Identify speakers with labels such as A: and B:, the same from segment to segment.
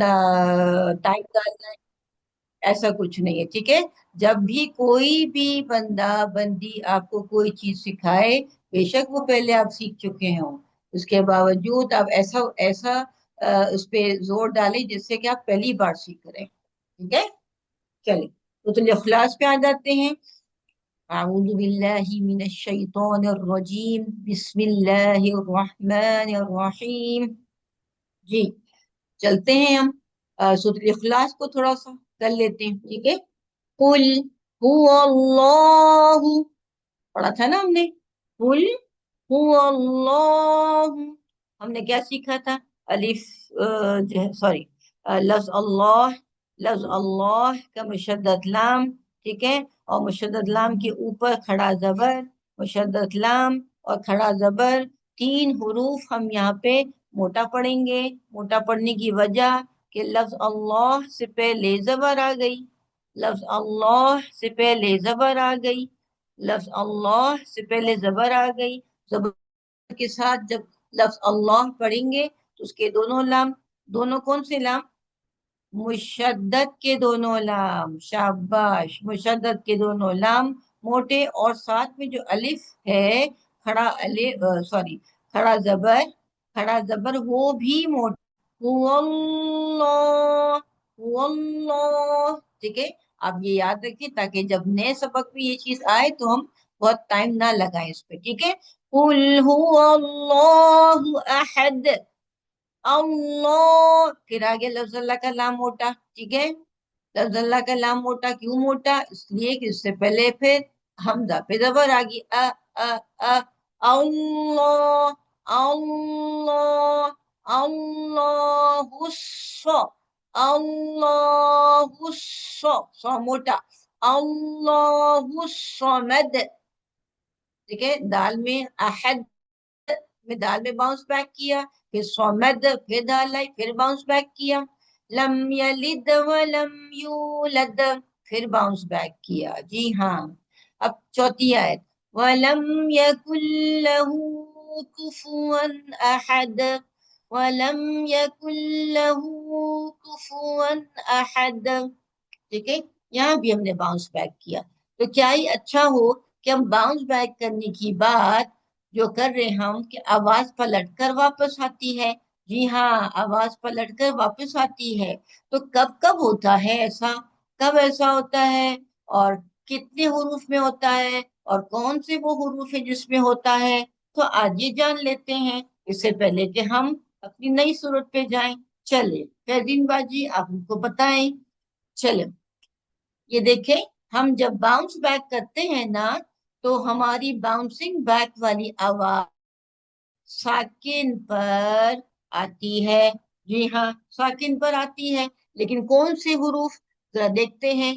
A: Time डालना है, ऐसा कुछ नहीं है। ठीक है, जब भी कोई भी बंदा बंदी आपको कोई चीज सिखाए, बेशक वो पहले आप सीख चुके हो, उसके बावजूद आप ऐसा ऐसा उस पे जोर डालें जिससे कि आप पहली बार सीख रहे हैं। ठीक है, चलिए तो इखलास पे आ जाते हैं। अऊज़ु बिल्लाहि मिनश शैतानिर रजीम, बिस्मिल्लाहिर रहमानिर रहीम। जी, चलते हैं हम सूरह इखलास को थोड़ा सा कर लेते हैं। ठीक है, कुल हुवल्लाहु, पढ़ा था ना हमने, कुल हुवल्लाहु। हमने क्या सीखा था? अलिफ, सॉरी, लफ्ज अल्लाह, लफ्ज अल्लाह का मुशद्दद लाम। ठीक है, और मुशद्दद लाम के ऊपर खड़ा जबर, मुशद्दद लाम और खड़ा जबर, तीन हुरूफ हम यहाँ पे मोटा पढ़ेंगे। मोटा पढ़ने की वजह कि लफ्ज अल्लाह से पहले जबर आ गई, लफ्ज अल्लाह से पहले जबर आ गई, लफ्ज अल्लाह से पहले जबर आ गई। जबर के साथ जब लफ्ज अल्लाह पढ़ेंगे तो उसके दोनों लाम, दोनों कौन से लाम? मुशद्दद के दोनों लाम, शाबाश, मुशद्दद के दोनों लाम मोटे, और साथ में जो अलिफ है, खड़ा अलिफ, सॉरी, खड़ा जबर, खड़ा जबर वो भी मोटा। हुवल्लाह, हुवल्लाह। ठीक है, आप ये याद रखिए ताकि जब नए सबक में ये चीज आए तो हम बहुत टाइम ना लगाएं इस पे। ठीक है, कुल हुवल्लाहु अहद, अल्लाह, फिर आगे लफ्ज अल्लाह का लाम मोटा। ठीक है, लफ्ज अल्लाह का लाम मोटा, क्यों मोटा? इसलिए कि उससे पहले फिर हमजा पे जबर आ गई, अ अ अल्लाह, अल्लाह, अल्लाहुस्स, अल्लाहुस्स, सौ मोटा, अल्लाहुस्समद। ठीक है, दाल में अहद में, दाल में बाउंस बैक किया, फिर सोमद, फिर दाल आई, फिर बाउंस बैक किया, लम यलिद वलम यूलद, फिर बाउंस बैक किया। जी हाँ, अब चौथी आयत, वलम यकुल लहू कुफुवन अहद, वलम यकुल लहू कुफुवन अहद। ठीक है, यहाँ भी हमने बाउंस बैक किया। तो क्या ही अच्छा हो कि हम बाउंस बैक करने की बात जो कर रहे हैं हम, कि आवाज पलट कर वापस आती है। जी हाँ, आवाज पलट कर वापस आती है। तो कब कब होता है ऐसा, कब ऐसा होता है, और कितने हुरूफ में होता है, और कौन से वो हुरूफ है जिसमें होता है, तो आज ये जान लेते हैं, इससे पहले कि हम अपनी नई सूरत पे जाएं। चलिए फैजीन बाजी, आप हमको बताएं। चले, ये देखें, हम जब बाउंस बैक करते हैं ना, तो हमारी बाउंसिंग बैक वाली आवाज साकिन पर आती है। जी हाँ, साकिन पर आती है, लेकिन कौन से हुरूफ, जरा देखते हैं।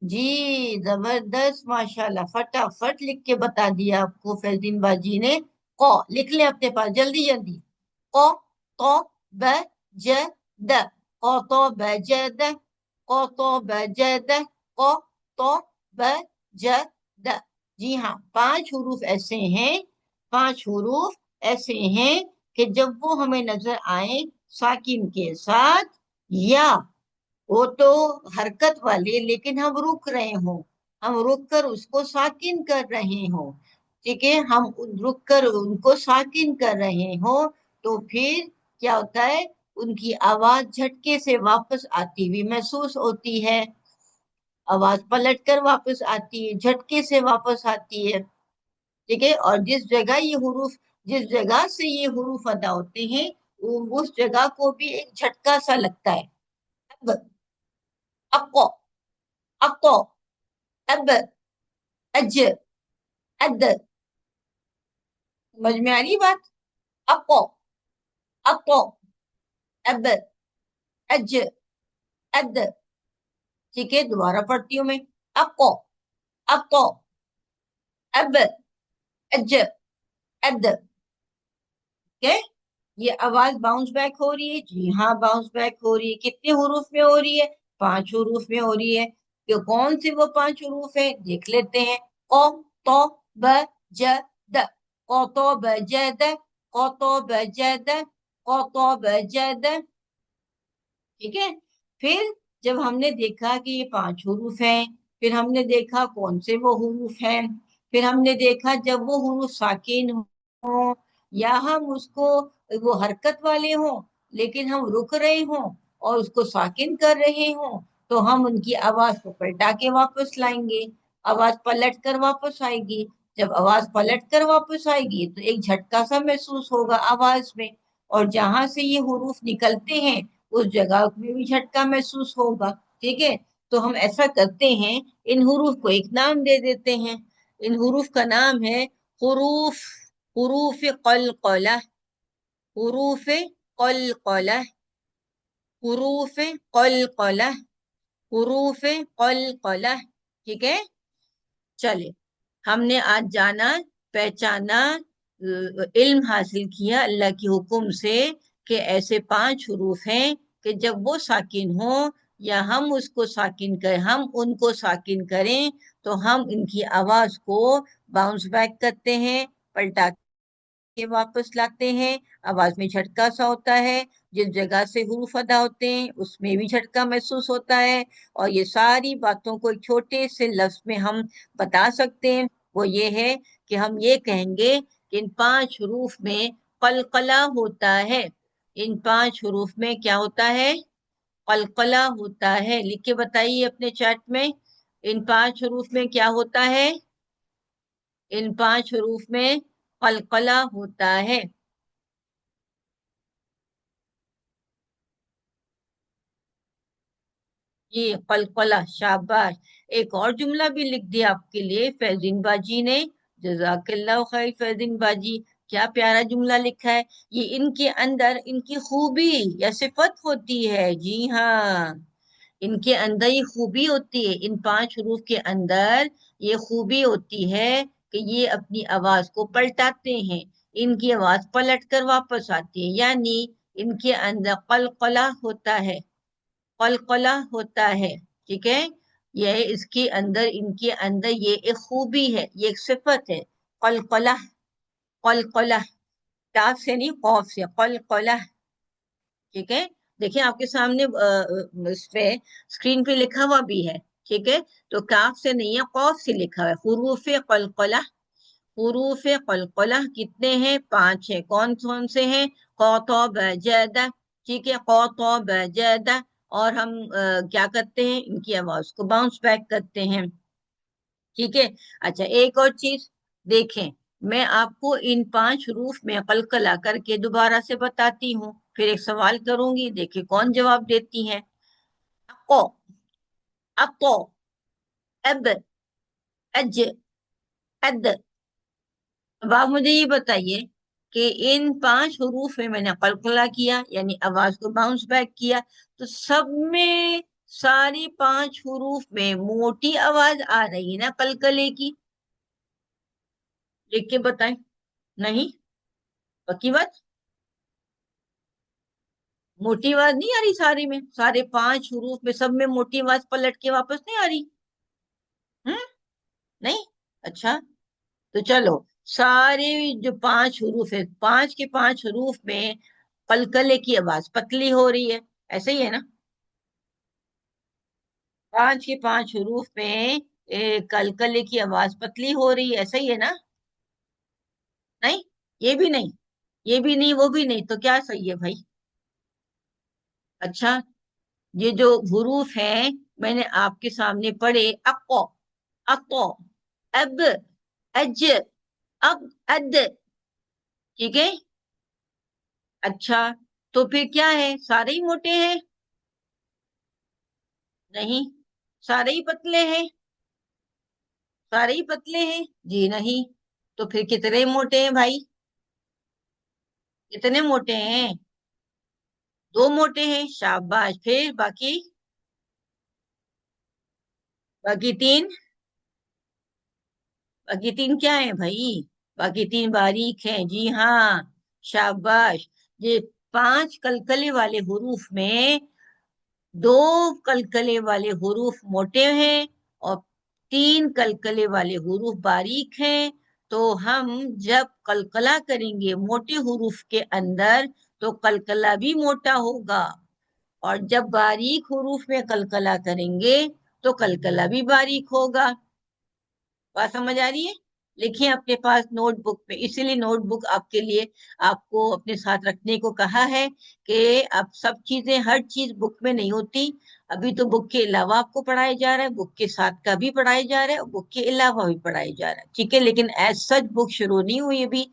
A: जी, जबरदस्त, माशाल्लाह, फटाफट लिख के बता दिया आपको फैजीन बाजी ने। कौ लिख ले अपने पास, जल्दी जल्दी। कौ, तो, ब, ज, द, कौ तो ब ज द, कौ तो ब ज द, कौ तो ब ज द। जी हाँ, पांच हुरूफ ऐसे हैं, पांच हुरूफ ऐसे हैं कि जब वो हमें नजर आए साकिन के साथ, या वो तो हरकत वाले, लेकिन हम रुक रहे हो, हम रुक कर उसको साकिन कर रहे हो। ठीक है, हम रुक कर उनको साकिन कर रहे हो, तो फिर क्या होता है, उनकी आवाज झटके से वापस आती हुई महसूस होती है। आवाज पलट कर वापस आती है, झटके से वापस आती है। ठीक है, और जिस जगह ये हुरूफ, जिस जगह से ये हुरूफ अदा होते हैं, उस जगह को भी एक झटका सा लगता है। अब, अको, अको, अब, अज, अद, समझ में आ रही बात? अको, अको, अब, अज, अद। ठीक है, दोबारा पढ़ती हूँ मैं। अको, अको, अब, अज, अद। ठीक है, ये आवाज बाउंस बैक हो रही है। जी हाँ, बाउंस बैक हो रही है, कितने हुरूफ में हो रही है? पांच हुरूफ में हो रही है। तो कौन से वो पांच हुरूफ है, देख लेते हैं। को, तो, ब, ज, द, को तो ब ज द, को तो ब ज द, को तो ब ज द। ठीक है। फिर जब हमने देखा कि ये 5 हुरूफ हैं, फिर हमने देखा कौन से वो हुरूफ हैं, फिर हमने देखा जब वो हुरूफ साकिन हो या हम उसको वो हरकत वाले हों लेकिन हम रुक रहे हों और उसको साकिन कर रहे हों, तो हम उनकी आवाज को पलटा के वापस लाएंगे। आवाज पलट कर वापस आएगी। जब आवाज पलट कर वापस आएगी तो एक झटका सा महसूस होगा आवाज में, और जहां से ये हुरूफ निकलते हैं उस जगह में भी झटका महसूस होगा। ठीक है। तो हम ऐसा करते हैं, इन हुरूफ को एक नाम दे देते हैं। इन हुरूफ का नाम है हुरूफ, हुरूफ कलकला, हुरूफ कलकला, हुरूफ कलकला, हुरूफ कलकला। ठीक है। चले, हमने आज जाना, पहचाना, इल्म हासिल किया अल्लाह के हुक्म से कि ऐसे 5 हुरूफ हैं कि जब वो साकिन हो या हम उसको साकिन करें, हम उनको साकिन करें, तो हम इनकी आवाज को बाउंस बैक करते हैं, पलटा के वापस लाते हैं। आवाज में झटका सा होता है, जिस जगह से हुरूफ अदा होते हैं उसमें भी झटका महसूस होता है। और ये सारी बातों को एक छोटे से लफ्ज में हम बता सकते हैं। वो ये है कि हम ये कहेंगे कि इन 5 हुरूफ में कलकला होता है। इन 5 हुरूफ में क्या होता है? कलकला होता है। लिख के बताइए अपने चैट में, इन 5 हुरूफ में क्या होता है? इन 5 हुरूफ में कलकला होता है। ये कलकला, शाबाश। एक और जुमला भी लिख दिया आपके लिए फैजीन बाजी ने, जजाकल्लाह खैर फैजीन बाजी। क्या प्यारा जुमला लिखा है। ये इनके अंदर इनकी खूबी या सिफत होती है। जी हाँ, इनके अंदर ये खूबी होती है, इन 5 हरूफ के अंदर ये खूबी होती है कि ये अपनी आवाज को पलटाते हैं। इनकी आवाज पलट कर वापस आती है, यानी इनके अंदर कलकला होता है, कलकला होता है। ठीक है। ये इसके अंदर, इनके अंदर ये एक खूबी है, ये एक सिफत है, कलकला। कलकला, काफ से नहीं कौफ से, कलकला। ठीक है। देखिए आपके सामने इस पे स्क्रीन पे लिखा हुआ भी है। ठीक है। तो काफ से नहीं है, कौफ से लिखा हुआ है, हुरूफ कलकला। हुरूफ कलकला कितने हैं? 5 है। कौन कौन से हैं? कौतो बजदा। ठीक है, कौतो बजदा। और हम क्या करते हैं? इनकी आवाज को बाउंस बैक करते हैं। ठीक है। अच्छा, एक और चीज देखें, मैं आपको इन 5 हरूफ में कलकला करके दोबारा से बताती हूँ, फिर एक सवाल करूंगी, देखिए कौन जवाब देती हैं। अको, अको, अब, अज, अद। अब आप मुझे ये बताइए कि इन 5 हरूफ में मैंने कलकला किया यानी आवाज को बाउंस बैक किया, तो सब में, सारी 5 हरूफ में मोटी आवाज आ रही है ना कलकले की? लिख के बताएं। नहीं? पक्की बात? मोटी आवाज नहीं आ रही सारी में, सारे 5 हरूफ में सब में मोटी आवाज पलट के वापस नहीं आ रही? हम्म? नहीं? अच्छा, तो चलो, सारे जो 5 हरूफ है, 5 के 5 हरूफ में कलकले की आवाज पतली हो रही है, ऐसे ही है ना? 5 के 5 हरूफ में कलकले की आवाज पतली हो रही है, ऐसा ही है ना? नहीं? ये भी नहीं, ये भी नहीं, वो भी नहीं, तो क्या सही है भाई? अच्छा, ये जो हरूफ हैं मैंने आपके सामने पढ़े, अको, अको, अब, अज, अब, अद। ठीक है। अच्छा, तो फिर क्या है? सारे ही मोटे हैं? नहीं, सारे ही पतले हैं? सारे ही पतले हैं? जी नहीं। तो फिर कितने मोटे हैं भाई? कितने मोटे हैं? 2 मोटे हैं, शाबाश। फिर बाकी, बाकी 3, बाकी 3 क्या है भाई? बाकी 3 बारीक हैं, जी हाँ, शाबाश। ये 5 कलकले वाले हुरूफ में 2 कलकले वाले हुरूफ मोटे हैं और 3 कलकले वाले हुरूफ बारीक हैं। तो हम जब कलकला करेंगे मोटे हुरूफ के अंदर, तो कलकला भी मोटा होगा। اور جب باریک حروف میں قلقلہ کریں گے تو قلقلہ بھی باریک ہوگا. بات سمجھ آ رہی ہے؟ لکھیں اپنے پاس نوٹ بک میں، اسی لیے نوٹ بک آپ کے لیے آپ کو اپنے ساتھ رکھنے کو کہا ہے کہ اب سب چیزیں، ہر چیز بک میں نہیں ہوتی. ابھی تو بک کے علاوہ آپ کو پڑھایا جا رہا ہے، بک کے ساتھ کا بھی پڑھایا جا رہا ہے اور بک کے علاوہ بھی پڑھایا جا رہا ہے، ٹھیک ہے. لیکن ایز سچ بک شروع نہیں ہوئی ابھی،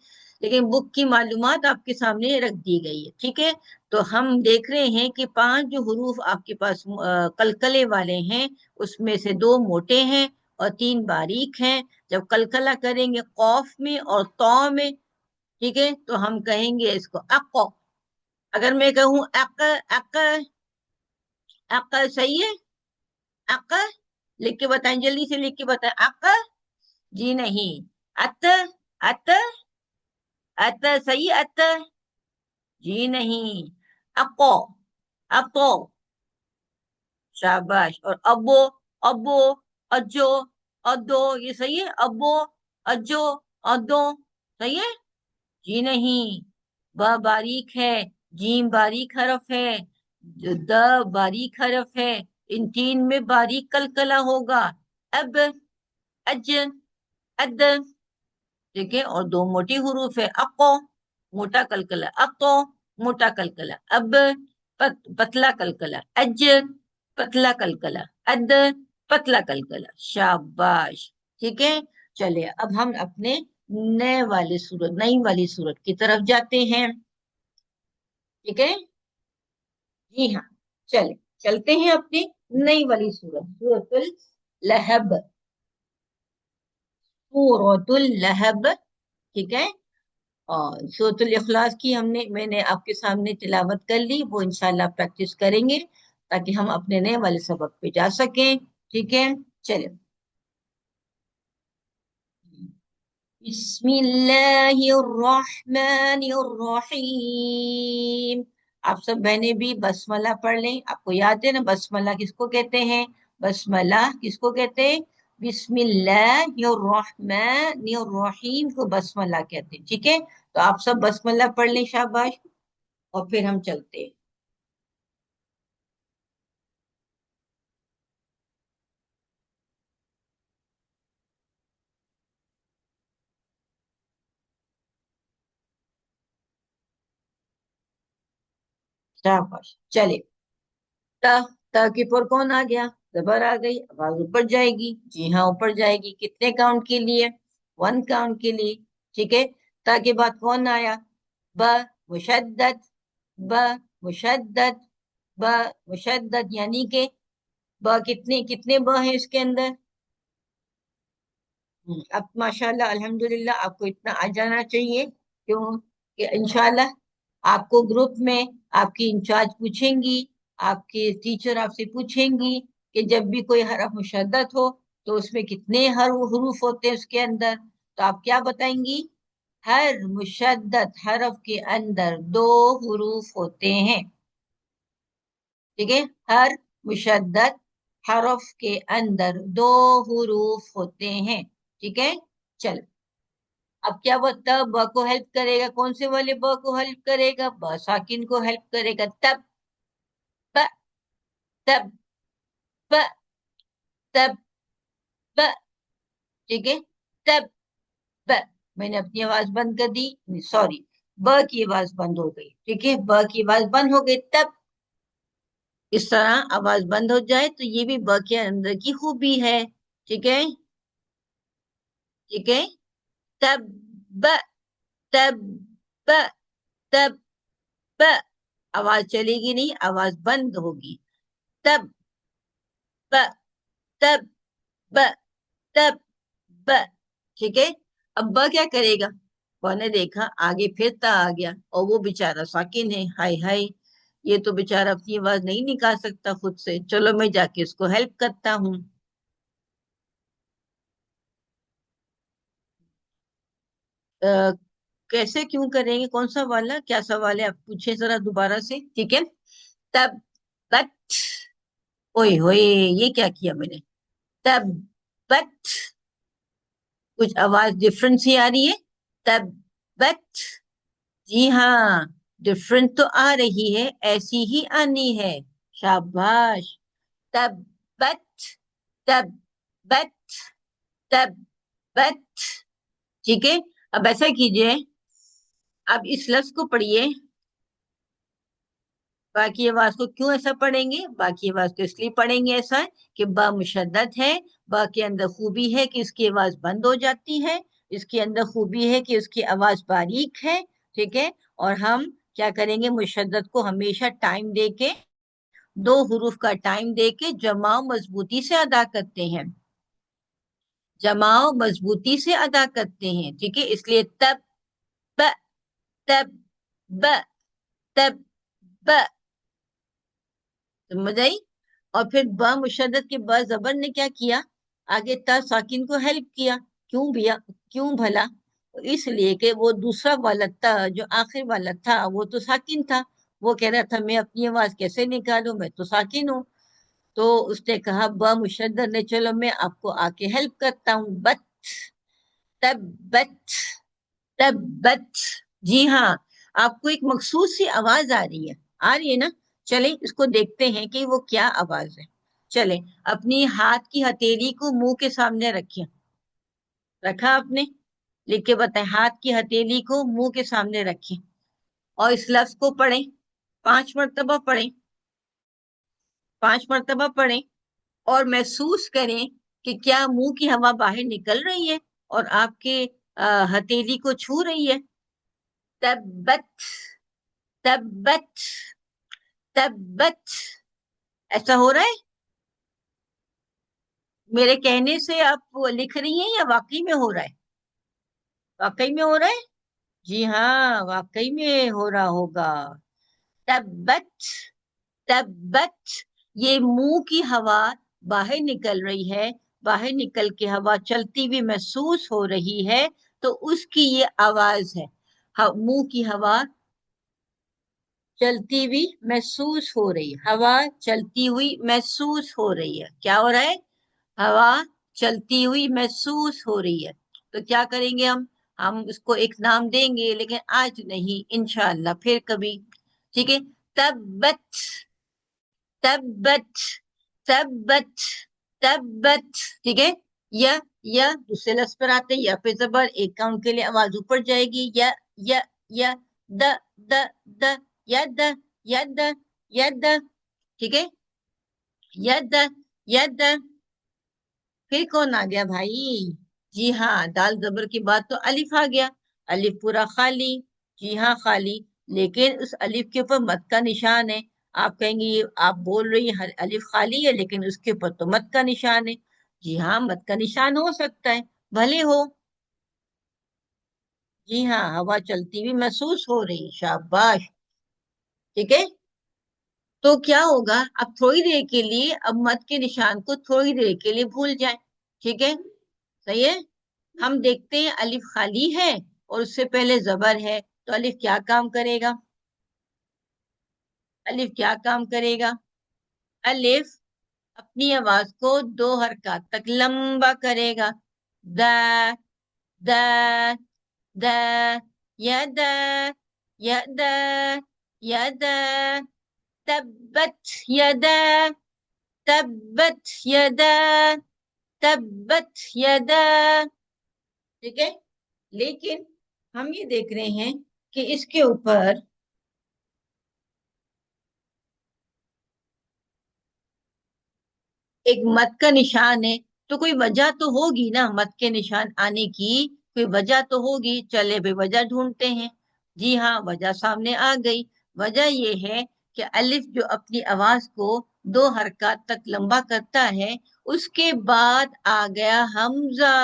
A: لیکن بک کی معلومات آپ کے سامنے رکھ دی گئی ہے، ٹھیک ہے. تو ہم دیکھ رہے ہیں کہ 5 جو حروف آپ کے پاس قلقلے والے ہیں، اس میں سے 2 موٹے ہیں اور 3 باریک ہیں. جب قلقلہ کریں گے قوف میں اور تو میں، ٹھیک ہے، تو ہم کہیں گے اس کو اقو. اگر میں کہوں اق اق اق، صحیح ہے؟ اق لکھ کے بتائیں، جلدی سے لکھ کے بتائیں. اق، جی نہیں. ات ات ات، صحیح ات، جی نہیں. اقو اقو، شاباش. اور ابو ابو، اجو ادو، یہ صحیح ہے؟ ابو اجو ادو، صحیح ہے؟ جی نہیں. با باریک ہے، جیم باریک حرف ہے، د باریک حرف ہے، ان 3 میں باریک قلقلہ ہوگا. اب اج اد، ٹھیک ہے. اور 2 موٹی حروف ہے، اقو موٹا قلقلہ، اقو موٹا قلقلہ، اب پتلا قلقلہ، اج پتلا قلقلہ، اد پتلا قلقلہ. شاباش، ٹھیک ہے. چلے اب ہم اپنے نئی والی صورت کی طرف جاتے ہیں، ٹھیک ہے. جی ہاں، چلے چلتے ہیں اپنی نئی والی صورت، سورۃ اللہب. سورۃ اللہب، ٹھیک ہے. اور سورۃ الاخلاص کی میں نے آپ کے سامنے تلاوت کر لی، وہ انشاءاللہ پریکٹس کریں گے تاکہ ہم اپنے نئے والے سبق پہ جا سکیں، ٹھیک ہے. چلیں. بسم اللہ الرحمن الرحیم. آپ سب بہنیں بھی بسملہ پڑھ لیں. آپ کو یاد ہے نا بسملہ کس کو کہتے ہیں؟ بسملہ کس کو کہتے ہیں؟ بسم اللہ الرحمن الرحیم کو بسملہ کہتے ہیں، ٹھیک ہے. تو آپ سب بسملہ پڑھ لیں، شاباش. اور پھر ہم چلتے ہیں. شاباش. چلے. تا تا کے پر کون آ گیا؟ زبر آ گئی، آواز اوپر جائے گی. جی ہاں اوپر جائے گی. کتنے کاؤنٹ کے لیے؟ 1 کاؤنٹ کے لیے، ٹھیک ہے. تا کے بعد کون آیا؟ ب مشدد، ب مشدد، ب مشدد، یعنی کہ ب کتنے کتنے ب ہیں اس کے اندر؟ اب ماشاءاللہ الحمدللہ آپ کو اتنا آ جانا چاہیے، کیوں کہ انشاءاللہ آپ کو گروپ میں آپ کی انچارج پوچھیں گی، آپ کے ٹیچر آپ سے پوچھیں گی کہ جب بھی کوئی حرف مشدد ہو تو اس میں کتنے حروف ہوتے ہیں اس کے اندر. تو آپ کیا بتائیں گی؟ ہر مشدد حرف کے اندر 2 حروف ہوتے ہیں، ٹھیک ہے. ہر مشدد حرف کے اندر 2 حروف ہوتے ہیں، ٹھیک ہے. چل اب کیا وہ تب ب کو ہیلپ کرے گا؟ کون سے والے ب کو ہیلپ کرے گا؟ ب ساکن کو ہیلپ کرے گا. تب ب تب ب تب ب، ٹھیک ہے. تب ب، میں نے اپنی آواز بند کر دی، سوری، ب کی آواز بند ہو گئی، ٹھیک ہے. ب کی آواز بند ہو گئی. تب اس طرح آواز بند ہو جائے تو یہ بھی ب کے اندر کی خوبی ہے، ٹھیک ہے. ٹھیک ہے. تب ب تب ب تب ب، آواز چلے گی نہیں، آواز بند ہوگی. تب ب تب ب تب ب، ٹھیک ہے. اب ب کیا کرے گا؟ ب نے دیکھا آگے پھر تا آ گیا اور وہ بےچارا ساکن ہے، ہائے ہائے یہ تو بےچارا اپنی آواز نہیں نکال سکتا خود سے، چلو میں جا کے اس کو ہیلپ کرتا ہوں. کیسے کیوں کریں گے؟ کون سا والا؟ کیا سوال ہے؟ آپ پوچھیں ذرا دوبارہ سے، ٹھیک ہے. تب بت، اوئے ہوئے یہ کیا میں نے؟ تب بت، کچھ آواز ڈفرنٹ سی آ رہی ہے. تب بت، جی ہاں ڈفرنٹ تو آ رہی ہے، ایسی ہی آنی ہے. शाबाश। तब्बत, तब्बत, तब्बत। ठीक है, अब ऐसा कीजिए, अब इस लफ्ज को पढ़िए। बाकी आवाज को क्यों ऐसा पढ़ेंगे? बाकी आवाज को इसलिए पढ़ेंगे ऐसा है कि बा मुशद्दद है। बा के अंदर खूबी है कि इसकी आवाज बंद हो जाती है। इसके अंदर खूबी है कि उसकी आवाज बारीक है। ठीक है, और हम क्या करेंगे, मुशद्दद को हमेशा टाइम दे के, दो हुरूफ का टाइम दे के जमाओ मजबूती से अदा करते हैं। जमाओ मजबूती से अदा करते हैं। ठीक है, इसलिए तब, ब, तब, ब, तब, ब। समझ आई? और फिर ब मुशद्दद के ब जबर ने क्या किया, आगे ता साकिन को हेल्प किया। क्यों भैया, क्यों भला? इसलिए कि वो दूसरा वाला ता जो आखिर वाला था वो तो साकिन था। वो कह रहा था मैं अपनी आवाज कैसे निकालूं, मैं तो साकिन हूँ। तो उसने कहा ब मुशद्दद ने, चलो मैं आपको आके हेल्प करता हूँ। बत, तब, बत, तब, बत। जी हाँ, आपको एक मखसूस सी आवाज आ रही है ना? चले इसको देखते हैं कि वो क्या आवाज है। चले, अपनी हाथ की हथेली को मुंह के सामने रखिए। रखा आपने? लिख के बताएं, हाथ की हथेली को मुंह के सामने रखें और इस लफ्ज को पढ़ें। 5 मरतबा पढ़ें, 5 मरतबा पढ़ें। और महसूस करें कि क्या मुंह की हवा बाहर निकल रही है और आपके हथेली को छू रही है। तब्बत, तब्बत, तब्बत। ऐसा हो रहा है? मेरे कहने से आप वो लिख रही हैं या वाकई में हो रहा है? वाकई में हो रहा है? जी हाँ, वाकई में हो रहा होगा। तब्बत, तब्बत। ये मुंह की हवा बाहर निकल रही है, बाहर निकल के हवा चलती हुई महसूस हो रही है, तो उसकी ये आवाज है। मुंह की हवा चलती हुई महसूस हो रही है, हवा चलती हुई महसूस हो रही है। क्या हो रहा है? हवा चलती हुई महसूस हो रही है। तो क्या करेंगे हम उसको एक नाम देंगे, लेकिन आज नहीं, इंशाअल्लाह फिर कभी। ठीक है, तब्बत, तब्बत, तब्बत, तब्बत। ठीक है, या दूसरे लफ्ज पर आते हैं, या पे जबर एक काउंट के लिए आवाज ऊपर जाएगी। या द, द, द, यद, यद, यद। ठीक है, यद, यद। फिर कौन आ गया भाई? जी हाँ, दाल जबर की बात तो अलिफ आ गया। अलिफ पूरा खाली। जी हाँ, खाली। लेकिन उस अलिफ के ऊपर मत का निशान है। आप कहेंगे ये आप बोल रही है हर अलिफ खाली है, लेकिन उसके ऊपर तो मत का निशान है। जी हाँ, मत का निशान हो सकता है, भले हो। जी हाँ, हवा चलती हुई महसूस हो रही, शाबाश। ठीक है, तो क्या होगा, अब थोड़ी देर के लिए अब मत के निशान को थोड़ी देर के लिए भूल जाए। ठीक है, सही है। हम देखते हैं अलिफ खाली है और उससे पहले जबर है, तो अलिफ क्या काम करेगा? अलिफ क्या काम करेगा? अलिफ अपनी आवाज को 2 हरकत तक लंबा करेगा। द, द, द, यद, यद, यद। तब्बत यदा, तब्बत यदा, तब्बत यदा। ठीक है, लेकिन हम ये देख रहे हैं कि इसके ऊपर एक मत का निशान है। तो कोई वजह तो होगी ना मत के निशान आने की, कोई वजह तो होगी। चले भाई वजह ढूंढते हैं। जी हाँ, वजह सामने आ गई। वजह ये है कि अलिफ जो अपनी आवाज को 2 हरकत तक लंबा करता है, उसके बाद आ गया हमजा।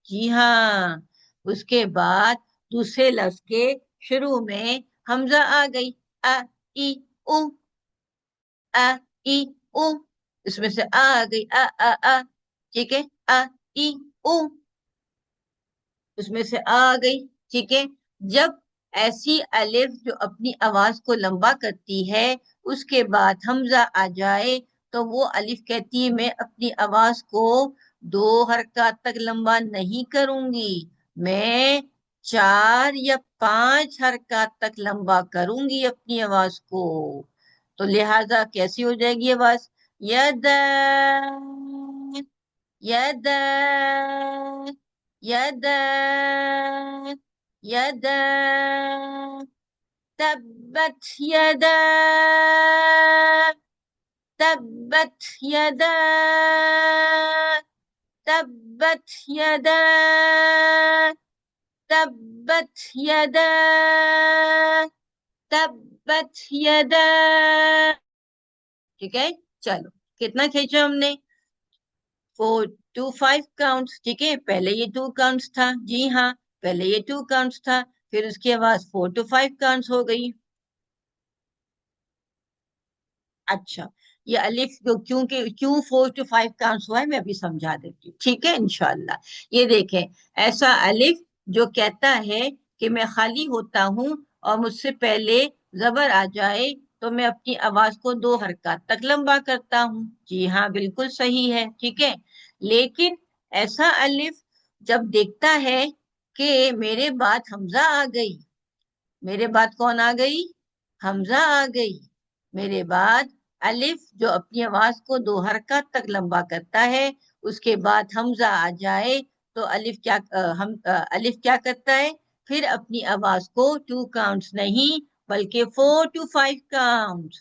A: जी हाँ, उसके बाद दूसरे लफ्ज के शुरू में हमजा आ गई। अ, ई, उ, अ, ई, उ। इसमें से आ गई, अ। ठीक है, अ, ई, उ। उसमें से आ गई। ठीक है, जब ऐसी अलिफ जो अपनी आवाज को लंबा करती है, उसके बाद हमजा आ जाए, तो वो अलिफ कहती है मैं अपनी आवाज को 2 हरकत तक लंबा नहीं करूंगी, मैं 4 या 5 हरकत तक लंबा करूंगी अपनी आवाज को। तो लिहाजा कैसी हो जाएगी आवाज, यदा, यदा, यदा, यदा, तब्बत यदा, तब्बत यदा, तब्बत यदा, तब्बत यदा, तब्बत यदा। ठीक है, चलो कितना खींचा हमने, 4 to 5 काउंट्स। ठीक है, पहले ये 2 काउंट्स था, जी हाँ, पहले ये 2 काउंट्स था, फिर उसके बाद 4 to 5 काउंट्स हो गई। अच्छा, ये अलिफ क्यों 4 to 5 काउंट्स हुआ है मैं अभी समझा देती हूँ, ठीक है इंशाल्लाह। ये देखें, ऐसा अलिफ जो कहता है कि मैं खाली होता हूँ और मुझसे पहले जबर आ जाए तो मैं अपनी आवाज को 2 हरकत तक लंबा करता हूँ, जी हाँ बिल्कुल सही है। ठीक है, लेकिन ऐसा अलिफ जब देखता है कि मेरे बाद हमजा आ गई, मेरे बाद कौन आ गई, हमजा आ गई, मेरे बाद अलिफ जो अपनी आवाज को 2 हरकत तक लंबा करता है, उसके बाद हमजा आ जाए तो अलिफ क्या अलिफ क्या करता है, फिर अपनी आवाज को 2 काउंट्स नहीं बल्कि 4 to 5 काउंट्स,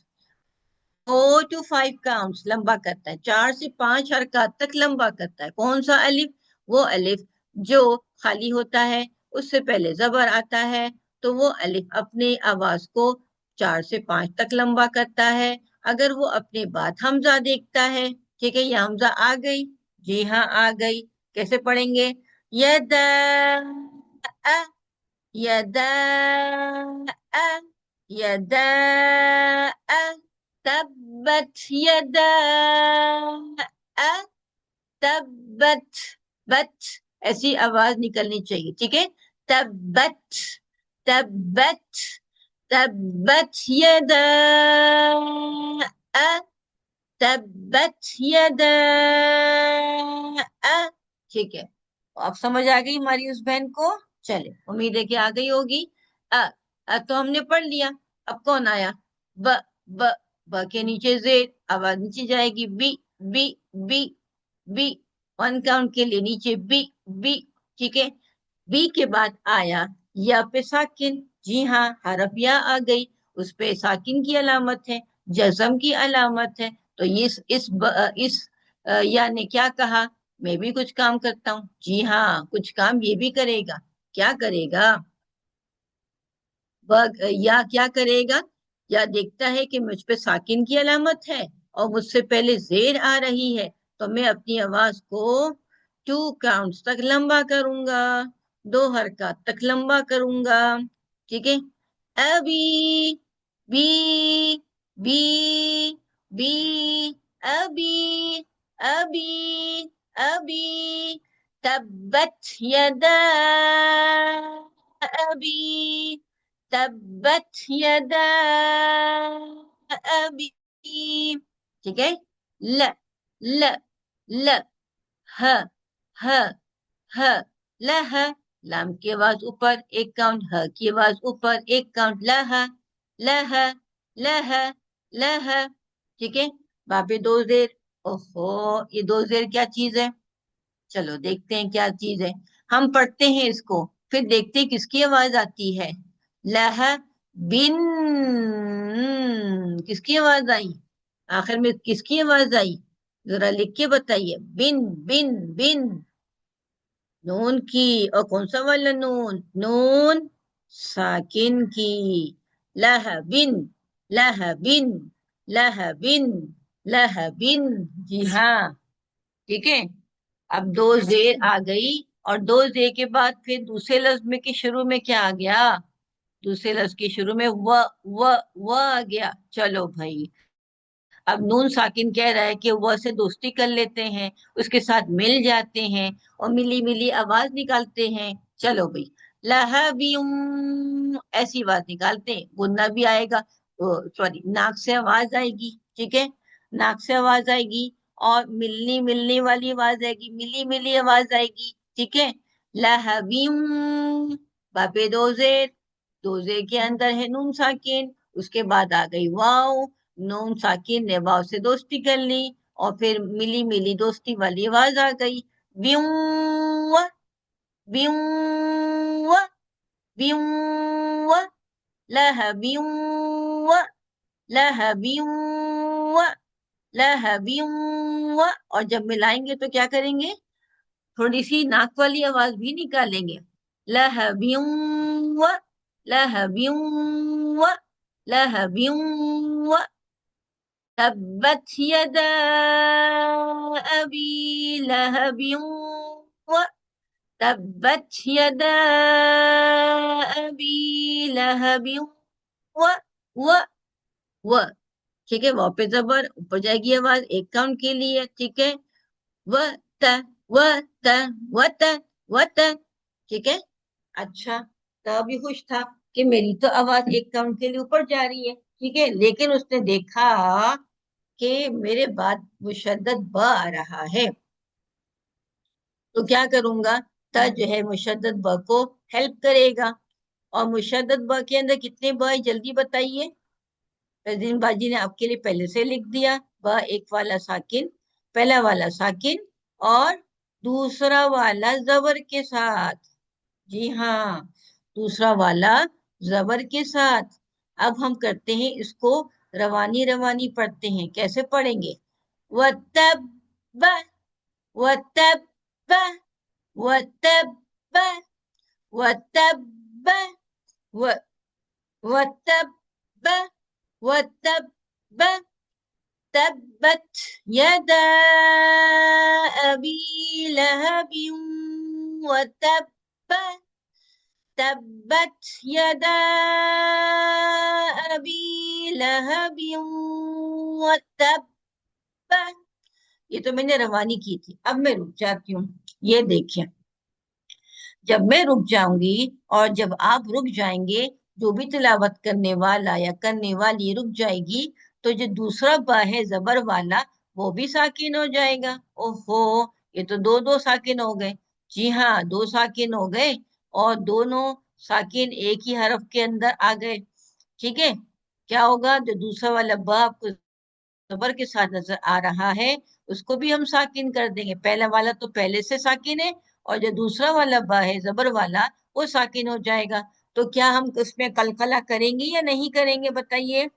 A: 4 to 5 काउंट्स लंबा करता है, 4 से 5 हरकत तक लंबा करता है। कौन सा अलिफ, वो अलिफ जो खाली होता है, उससे पहले जबर आता है, तो वो अलिफ अपने आवाज को 4 से 5 तक लंबा करता है। अगर वो अपने बाद हमजा देखता है, ठीक है, ये हमजा आ गई, जी हाँ आ गई, कैसे पढ़ेंगे, यदा, अ, यदा, अ, यदा, अ, तब्बत यदा, अ, तब्बत, बत ऐसी आवाज निकलनी चाहिए, ठीक है, तब्बत, तब्बत, तब्बत यदा, अ, तब्बत यदा, अ, ठीक है, तो अब समझ आ गई हमारी उस बहन को, चले उम्मीद है कि आ गई होगी। तो हमने पढ़ लिया, अब कौन आया, ब, ब, ब के नीचे जेर, आवाज नीचे जाएगी, बी, बी, बी, बी, 1 काउंट के लिए नीचे बी, बी, ठीक है, बी के बाद आया या पे साकिन, जी हाँ हरफ या आ गई, उस पे साकिन की अलामत है, जज्म की अलामत है, तो इस या ने क्या कहा, मैं भी कुछ काम करता हूँ, जी हाँ कुछ काम ये भी करेगा, क्या करेगा, या क्या करेगा, या देखता है कि मुझ पे साकिन की अलामत है और मुझसे पहले जेर आ रही है, तो मैं अपनी आवाज को 2 काउंट्स तक लंबा करूंगा, 2 हरकत तक लंबा करूंगा, ठीक है, अभी, बी, बी, बी, अभी, अभी, अभी, तब्बत यदा, अभी, तब्बत यदा, अभी, ठीक है, ल, ल, ल, ह, ह, ह, लह, लाम की आवाज ऊपर 1 काउंट, ह की आवाज ऊपर 1 काउंट, लह, लह, लह, लह, ठीक है, बापे 2 जेर, ओहो ये 2 जेर क्या चीज है, चलो देखते हैं क्या चीज है, हम पढ़ते हैं इसको फिर देखते हैं किसकी आवाज आती है, लह, बिन, किसकी आवाज आई, आखिर में किसकी आवाज आई, जरा लिख के बताइए, बिन, बिन, बिन, नून की, और कौन सा वाला नून, नून साकिन की, लह बिन, लह बिन, लह बिन, लह बिन, जी हाँ, ठीक है, अब 2 जेर आ गई, और 2 जेर के बाद फिर दूसरे लफ्ज में के शुरू में क्या आ गया, दूसरे लफ्ज के शुरू में व आ गया, चलो भाई, अब नून साकिन कह रहा है कि वह से दोस्ती कर लेते हैं, उसके साथ मिल जाते हैं और मिली मिली आवाज निकालते हैं, चलो भाई, लहबियुम ऐसी आवाज निकालते हैं, गुन्ना भी आएगा, सॉरी नाक से आवाज आएगी, ठीक है, नाक से आवाज आएगी, और मिलनी मिलने वाली आवाज आएगी, मिली मिली आवाज आएगी, ठीक है, लहबियुम, बापे 2 जेर, 2 जेर के अंदर है नून साकिन, उसके बाद आ गई वाव, नून साकिन ने वाव से दोस्ती कर ली और फिर मिली मिली दोस्ती वाली आवाज आ गई। ब्यूं ब्यूं ब्यूं लह ब्यूं लह ब्यूं लह ब्यूं। और जब मिलाएंगे तो क्या करेंगे, थोड़ी सी नाक वाली आवाज भी निकालेंगे। लह ब्यूं लह ब्यूं लह ब्यूं। تبت يدا أبي لهب تبت يدا أبي لهب و و و ठीक है, वॉ पे जबर, ऊपर जाएगी आवाज एक काउंट के लिए, ठीक है। व त व त व त व त, ठीक है। अच्छा, तभी खुश था कि मेरी तो आवाज एक काउंट के लिए ऊपर जा रही है, ठीक है, लेकिन उसने देखा कि मेरे बाद मुशद्दद ब आ रहा है, तो क्या करूंगा, त जो है मुशद्दद ब को हेल्प करेगा। और मुशद्दद ब के अंदर कितने ब है जल्दी बताइए। फैजीन बाजी ने आपके लिए पहले से लिख दिया। ब एक वाला साकिन, पहला वाला साकिन और दूसरा वाला जबर के साथ। जी हाँ, दूसरा वाला जबर के साथ। अब हम करते हैं इसको रवानी रवानी पढ़ते हैं, कैसे पढ़ेंगे। वतब वतब वतब वतब व वतब वतब تبت يدا أبي لهب وتب تبت يدا أبي لهب وتب। ये तो मैंने रवानी की थी, अब मैं रुक जाती हूँ। ये देखिए, जब मैं रुक जाऊंगी और जब आप रुक जाएंगे, जो भी तिलावत करने वाला या करने वाली रुक जाएगी, तो जो दूसरा बा है जबर वाला, वो भी साकिन हो जाएगा। ओहो, ये तो दो दो साकिन हो गए। जी हाँ, दो साकिन हो गए और दोनों साकिन एक ही हरफ के अंदर आ गए, ठीक है। क्या होगा, जो दूसरा वाला बा आपको जबर के साथ नजर आ रहा है, उसको भी हम साकिन कर देंगे। पहला वाला तो पहले से साकिन है और जो दूसरा वाला बा है जबर वाला, वो साकिन हो जाएगा। तो क्या हम उसमें कलकला करेंगे या नहीं करेंगे, बताइए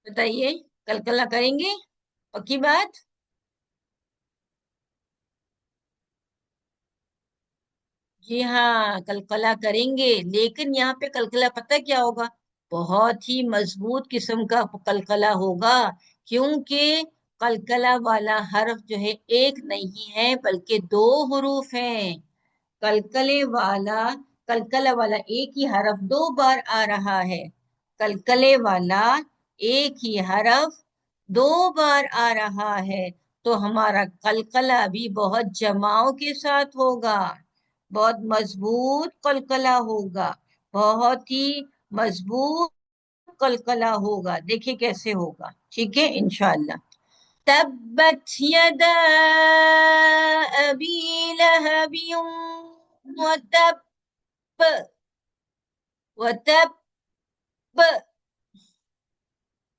A: बताइए। कलकला करेंगे, पक्की बात। जी हाँ, कलकला करेंगे, लेकिन यहाँ पे कलकला पता क्या होगा, बहुत ही मजबूत किस्म का कलकला होगा। क्योंकि कलकला वाला हर्फ जो है एक नहीं है बल्कि दो हुरूफ हैं। कलकले वाला कलकला वाला एक ही हरफ दो बार आ रहा है। कलकले वाला एक ही हरफ दो बार आ रहा है, तो हमारा कलकला भी बहुत जमाव के साथ होगा, बहुत मजबूत कलकला होगा, बहुत ही मजबूत कलकला होगा। देखिए कैसे होगा, ठीक है, इंशाअल्लाह। تبت يدا أبي لهب وتب وتب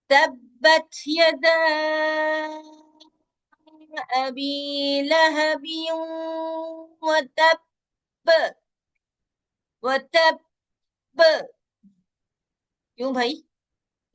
A: تبت يدا أبي لهب وتب وتب। क्यों भाई,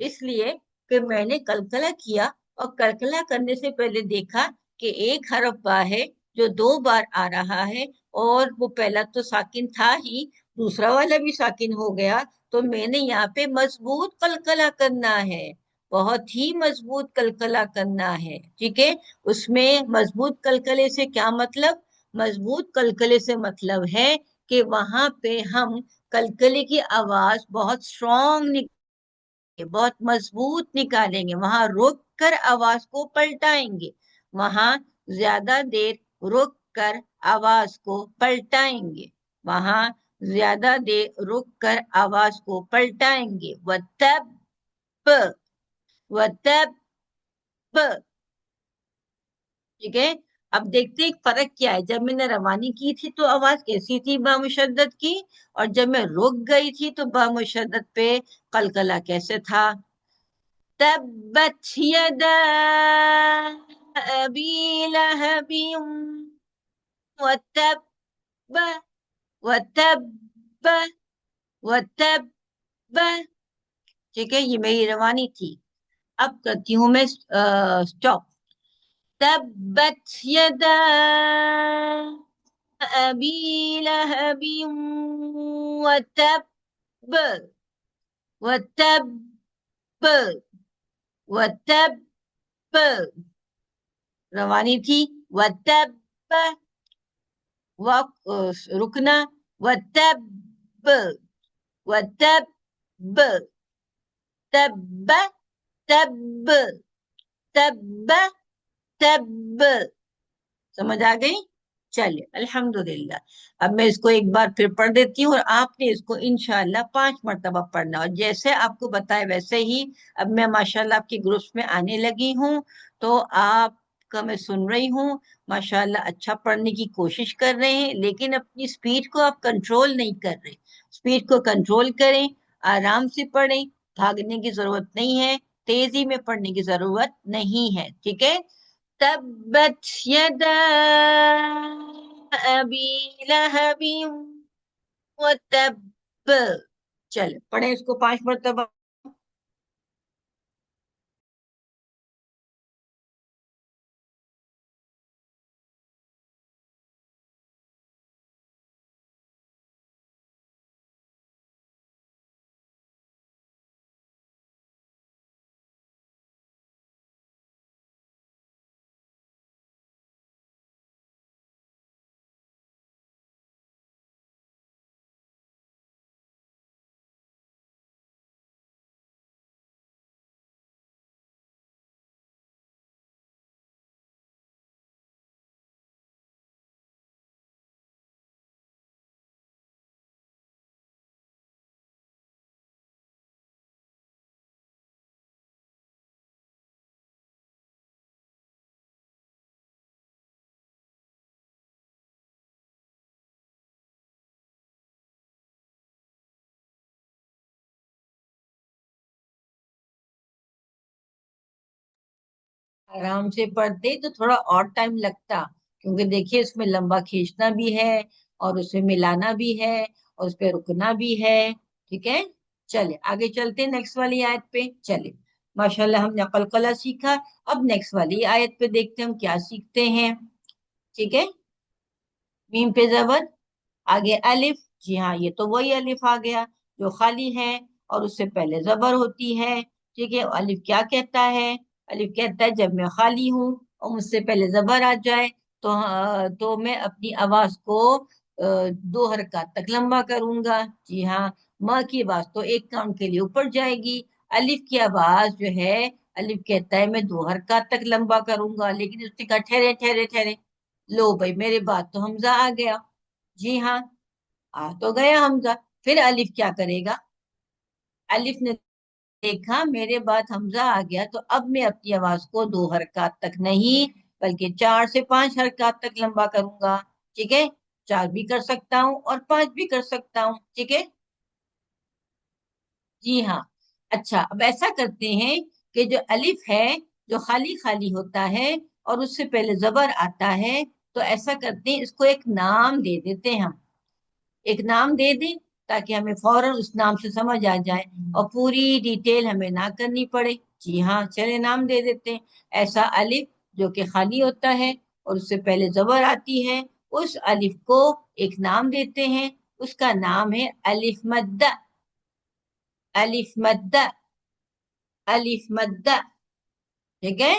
A: इसलिए कि मैंने कलकला किया और कलकला करने से पहले देखा कि एक हरफ बा है जो दो बार आ रहा है, और वो पहला तो साकिन था ही, दूसरा वाला भी साकिन हो गया। तो मैंने यहाँ पे मजबूत कलकला करना है, बहुत ही मजबूत कलकला करना है, ठीक है। उसमें मजबूत कलकले से क्या मतलब, मजबूत कलकले से मतलब है कि वहां पे हम कलकले की आवाज बहुत स्ट्रॉन्ग, बहुत मजबूत निकालेंगे, वहां रुक कर आवाज को पलटाएंगे, वहां ज्यादा देर रुक कर आवाज को पलटाएंगे, वहां ज्यादा देर रुक कर आवाज को पलटाएंगे। वतब वतब, ठीक है। अब देखते हैं फर्क क्या है, जब मैंने रवानी की थी तो आवाज कैसी थी बा मुशद्दद की, और जब मैं रुक गई थी तो बा मुशद्दद पे कलकला कैसे था। तब्बत यदा अबी लहबी वतब वतब वतब। ठीक है, ये मेरी रवानी थी। अब करती हूं मैं स्टॉप। तब्बत यदा अबी लहबी वतब वतब वतब। रवानी थी वतब, रुकना, वतब वतब तब तब तब तब। समझ आ गई? चलिए अल्हम्दुलिल्लाह। अब मैं इसको एक बार फिर पढ़ देती हूँ और आपने इसको इंशाल्लाह 5 मरतबा पढ़ना, और जैसे आपको बताए वैसे ही। अब मैं माशाल्लाह आपके ग्रुप्स में आने लगी हूँ, तो आपका मैं सुन रही हूँ। माशाल्लाह अच्छा पढ़ने की कोशिश कर रहे हैं, लेकिन अपनी स्पीड को आप कंट्रोल नहीं कर रहे। स्पीड को कंट्रोल करें, आराम से पढ़ें, भागने की जरूरत नहीं है, तेजी में पढ़ने की जरूरत नहीं है। ठीक है? तब्बत यदा अबी लहबी वतब। चल पढ़े इसको 5 मरतबा। आराम से पढ़ते तो थोड़ा और टाइम लगता, क्योंकि देखिए इसमें लंबा खींचना भी है, और उसमें मिलाना भी है, और उस पे रुकना भी है। ठीक है? चले आगे चलते हैं नेक्स्ट वाली आयत पे। चले, माशाल्लाह हमने कलकला सीखा। अब नेक्स्ट वाली आयत पे देखते हैं हम क्या सीखते हैं। ठीक है? मीम पे जबर, आगे अलिफ। जी हाँ, ये तो वही अलिफ आ गया जो खाली है, और उससे पहले जबर होती है। ठीक है? अलिफ क्या कहता है? अलिफ कहता है जब मैं खाली हूँ और मुझसे पहले जबर आ जाए, तो मैं अपनी आवाज को 2 हरकत तक लंबा करूंगा। जी हाँ, माँ की आवाज तो एक काउंट के लिए ऊपर जाएगी। अलिफ की आवाज जो है, अलिफ कहता है मैं 2 हरकत तक लंबा करूंगा, लेकिन उसने कहा ठहरे ठहरे ठहरे। लो भाई, मेरे बाद तो हमजा आ गया। जी हाँ, आ तो गया हमजा। फिर अलिफ क्या करेगा? अलिफ ने देखा मेरे बाद हमजा आ गया, तो अब मैं अपनी आवाज को 2 हरकत तक नहीं, बल्कि 4 से 5 हरकत तक लंबा करूंगा। ठीक है? 4 भी कर सकता हूँ और 5 भी कर सकता हूँ। ठीक है? जी हाँ। अच्छा, अब ऐसा करते हैं कि जो अलिफ है, जो खाली खाली होता है और उससे पहले जबर आता है, तो ऐसा करते हैं इसको एक नाम दे देते हैं हम। एक नाम दे दें ताकि हमें फौरन उस नाम से समझ आ जाए, और पूरी डिटेल हमें ना करनी पड़े। जी हाँ, चले नाम दे देते हैं। ऐसा अलिफ जो कि खाली होता है और उससे पहले जबर आती है, उस अलिफ को एक नाम देते हैं। उसका नाम है अलिफ मद्दा। अलिफ मद्दा। अलिफ मद्दा। ठीक है?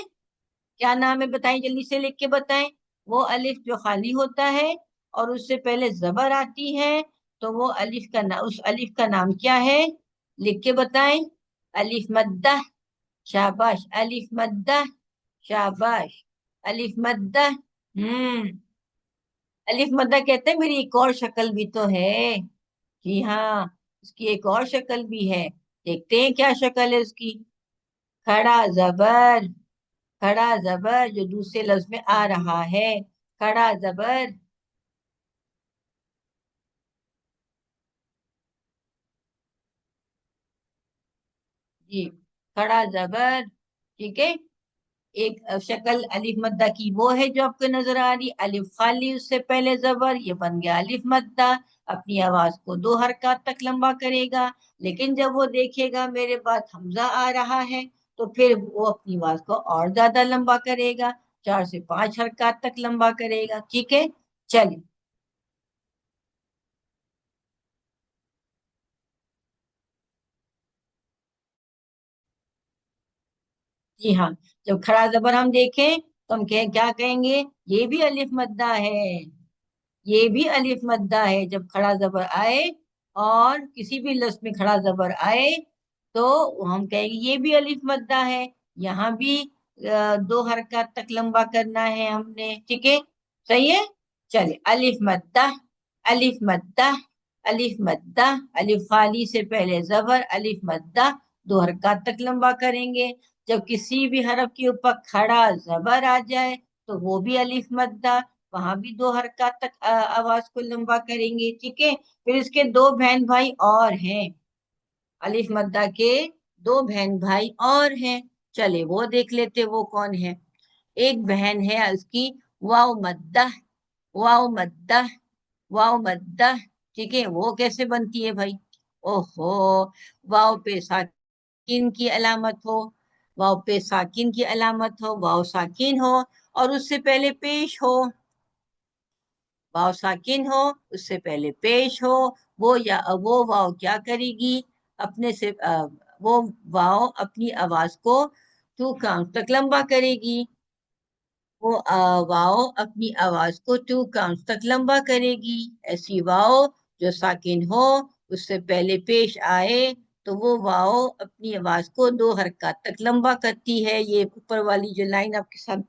A: क्या नाम है बताएं, जल्दी से लिख के बताएं। वो अलिफ जो खाली होता है और उससे पहले जबर आती है, तो वो अलिफ का नाम, उस अलिफ का नाम क्या है? लिख के बताएं। अलिफ मद्दा। शाबाश, अलिफ मद्दा। शाबाश, अलिफ मद्दा। अलिफ मद्दा कहते हैं मेरी एक और शक्ल भी तो है। जी हाँ, उसकी एक और शक्ल भी है। देखते हैं क्या शक्ल है उसकी। खड़ा जबर, खड़ा जबर जो दूसरे लफ्ज में आ रहा है, खड़ा जबर। जी, खड़ा जबर। ठीक है। एक शक्ल अलिफ मद्दा की वो है जो आपको नजर आ रही, अलिफ खाली उससे पहले जबर, ये बन गया अलिफ मद्दा। अपनी आवाज को दो हरकत तक लंबा करेगा, लेकिन जब वो देखेगा मेरे बाद हमजा आ रहा है, तो फिर वो अपनी आवाज को और ज्यादा लंबा करेगा, 4 से 5 हरकत तक लंबा करेगा। ठीक है। चलिए। जी हाँ, जब खड़ा जबर हम देखें तो हम क्या कहेंगे, ये भी अलिफ मद्दा है, ये भी अलिफ मद्दा है। जब खड़ा जबर आए और किसी भी लफ्ज में खड़ा जबर आए तो हम कहेंगे ये भी अलिफ मद्दा है। यहाँ भी 2 हरकत तक लंबा करना है हमने। ठीक है, सही है। चलिए, अलिफ मद्दा, अलिफ मद्दा, अलिफ मद्दा, अलिफ खाली से पहले जबर, अलिफ मद्दा, 2 हरकत तक लंबा करेंगे। जब किसी भी हरफ के ऊपर खड़ा जबर आ जाए तो वो भी अलिफ मद्दा, वहां भी 2 हरकत तक आवाज को लंबा करेंगे। ठीक है। फिर इसके दो बहन भाई और हैं, अलिफ मद्दा के दो बहन भाई और हैं। चले वो देख लेते, वो कौन है। एक बहन है उसकी वाव मद्दा, वाव मद्दा, वाव मद्दा। ठीक है, वो कैसे बनती है भाई। ओहो, वाव पे साकिन की अलामत हो, वाव पे साकिन की अलामत हो, वाव साकिन हो और उससे पहले पेश हो, वाव साकिन हो उससे पहले पेश हो, वो या वो वाव क्या करेगी, अपने से वो वाव अपनी आवाज को 2 काउंट तक लंबा करेगी। वो वाव अपनी आवाज को 2 काउंट तक लंबा करेगी। ऐसी वाव जो साकिन हो, उससे पहले पेश आए, तो वो वाव अपनी आवाज को 2 हरकत तक लंबा करती है। ये ऊपर वाली जो लाइन आपके साथ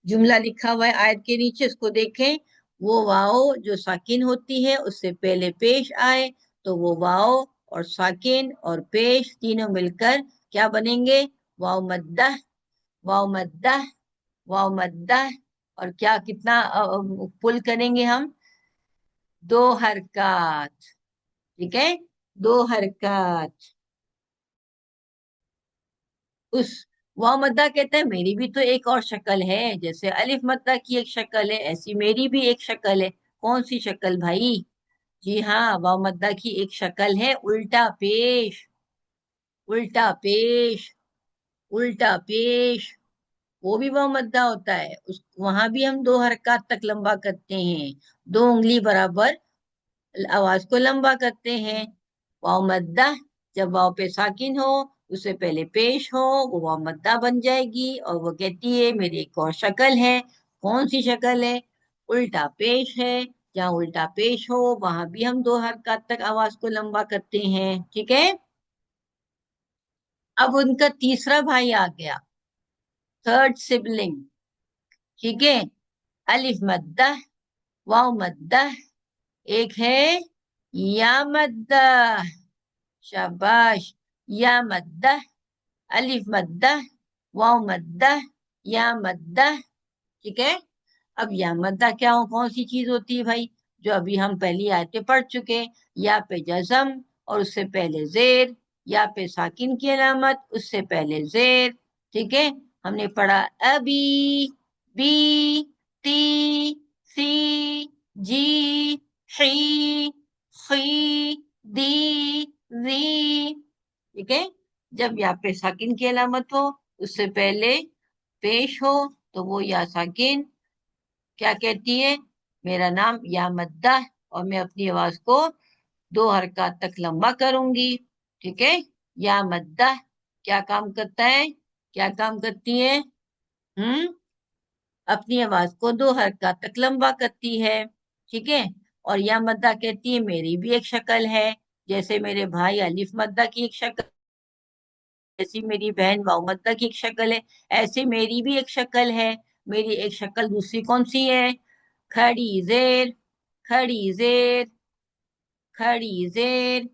A: जुमला लिखा हुआ है आयत के नीचे, उसको देखें। वो वाव जो साकिन होती है उससे पहले पेश आए, तो वो वाव और साकिन और पेश तीनों मिलकर क्या बनेंगे, वाव मद्दा, वाव मद्दा, वाव मद्दा। और क्या कितना पुल करेंगे हम, 2 हरकत। ठीक है, 2 हरकत। उस वाव मद्दा कहते हैं मेरी भी तो एक और शक्ल है, जैसे अलिफ मद्दा की एक शक्ल है, ऐसी मेरी भी एक शक्ल है। कौन सी शक्ल भाई। जी हाँ, वाव मद्दा की एक शक्ल है उल्टा पेश, उल्टा पेश, उल्टा पेश। वो भी वाव मद्दा होता है, उस वहां भी हम 2 हरकत तक लंबा करते हैं, 2 उंगली बराबर आवाज को लंबा करते हैं। वाव मद्दा, जब वाव पे साकिन हो उससे पहले पेश हो, वो वाव मद्दा बन जाएगी और वो कहती है मेरी एक और शक्ल है। कौन सी शक्ल है, उल्टा पेश है। जहाँ उल्टा पेश हो वहां भी हम 2 हरकत तक आवाज को लंबा करते हैं। ठीक है। अब उनका तीसरा भाई आ गया, थर्ड सिबलिंग। ठीक है, अलिफ मद्दा, वाव मद्दा, एक है या मद्दा, शाबाश, या मद्दा, अलिफ मद्दा, वाव मद्दा, या मद्दा। ठीक है। अब या मद्दा क्या हो, कौन सी चीज होती है भाई, जो अभी हम पहली आयतें पढ़ चुके, या पे जजम और उससे पहले जेर, या पे साकिन की अलामत उससे पहले जेर। ठीक है, हमने पढ़ा अबी, बी, ती, सी, जी, ही, खी, दी, जी। ठीक है, जब या पे साकिन की अलामत हो उससे पहले पेश हो, तो वो या साकिन क्या कहती है, मेरा नाम या मद्दा, और मैं अपनी आवाज को 2 हरकत तक लंबा करूंगी। ठीक है, या मद्दा क्या काम करता है, क्या काम करती है, अपनी आवाज को 2 हरकत तक लंबा करती है। ठीक है, और या मद्दा कहती है मेरी भी एक शक्ल है, जैसे मेरे भाई अलिफ मद्दा की एक शक्ल, जैसी मेरी बहन वाव मद्दा की एक शक्ल है, ऐसे मेरी भी एक शक्ल है। मेरी एक शक्ल दूसरी कौन सी है, खड़ी जेर, खड़ी जेर, खड़ी जेर।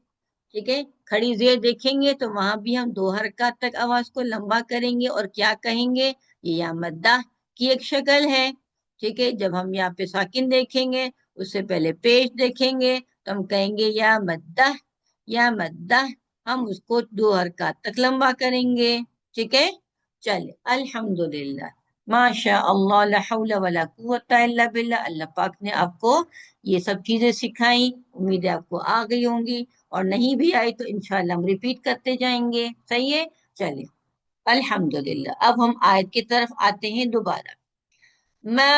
A: ठीक है, کھڑی زیر دیکھیں گے تو وہاں بھی ہم 2 حرکات تک آواز کو لمبا کریں گے اور کیا کہیں گے، یہ یا مدہ کی ایک شکل ہے، ٹھیک ہے۔ جب ہم یہاں پہ ساکن دیکھیں گے اس سے پہلے پیش دیکھیں گے تو ہم کہیں گے یا مدہ، یا مدہ، ہم اس کو 2 حرکات تک لمبا کریں گے، ٹھیک ہے۔ چلے الحمدللہ، ماشاء اللہ، لا حول ولا قوت الا باللہ، اللہ پاک نے آپ کو یہ سب چیزیں سکھائیں، امید ہے آپ کو آ گئی ہوں گی، اور نہیں بھی آئی تو انشاءاللہ ہم ریپیٹ کرتے جائیں گے، صحیح ہے۔ چلے الحمدللہ، اب ہم آیت کی طرف آتے ہیں دوبارہ۔ ما،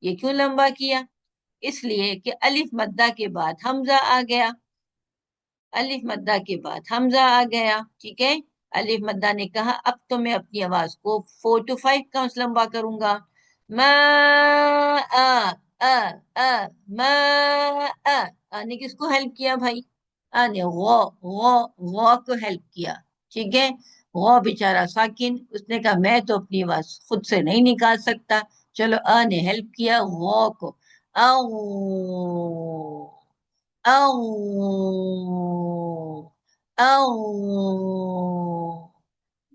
A: یہ کیوں لمبا کیا؟ اس لیے کہ الف مدہ کے بعد حمزہ آ گیا، الف مدہ کے بعد حمزہ آ گیا، ٹھیک ہے۔ الف مدہ نے کہا اب تو میں اپنی آواز کو 4 to 5 کاؤنٹس لمبا کروں گا، ما آ آ آ ما آ، نے کس کو ہیلپ کیا بھائی؟ نے غو غو غو کو ہیلپ کیا، ٹھیک ہے۔ غو بیچارہ ساکن، اس نے کہا میں تو اپنی آواز خود سے نہیں نکال سکتا، چلو نے ہیلپ کیا غو کو، او او او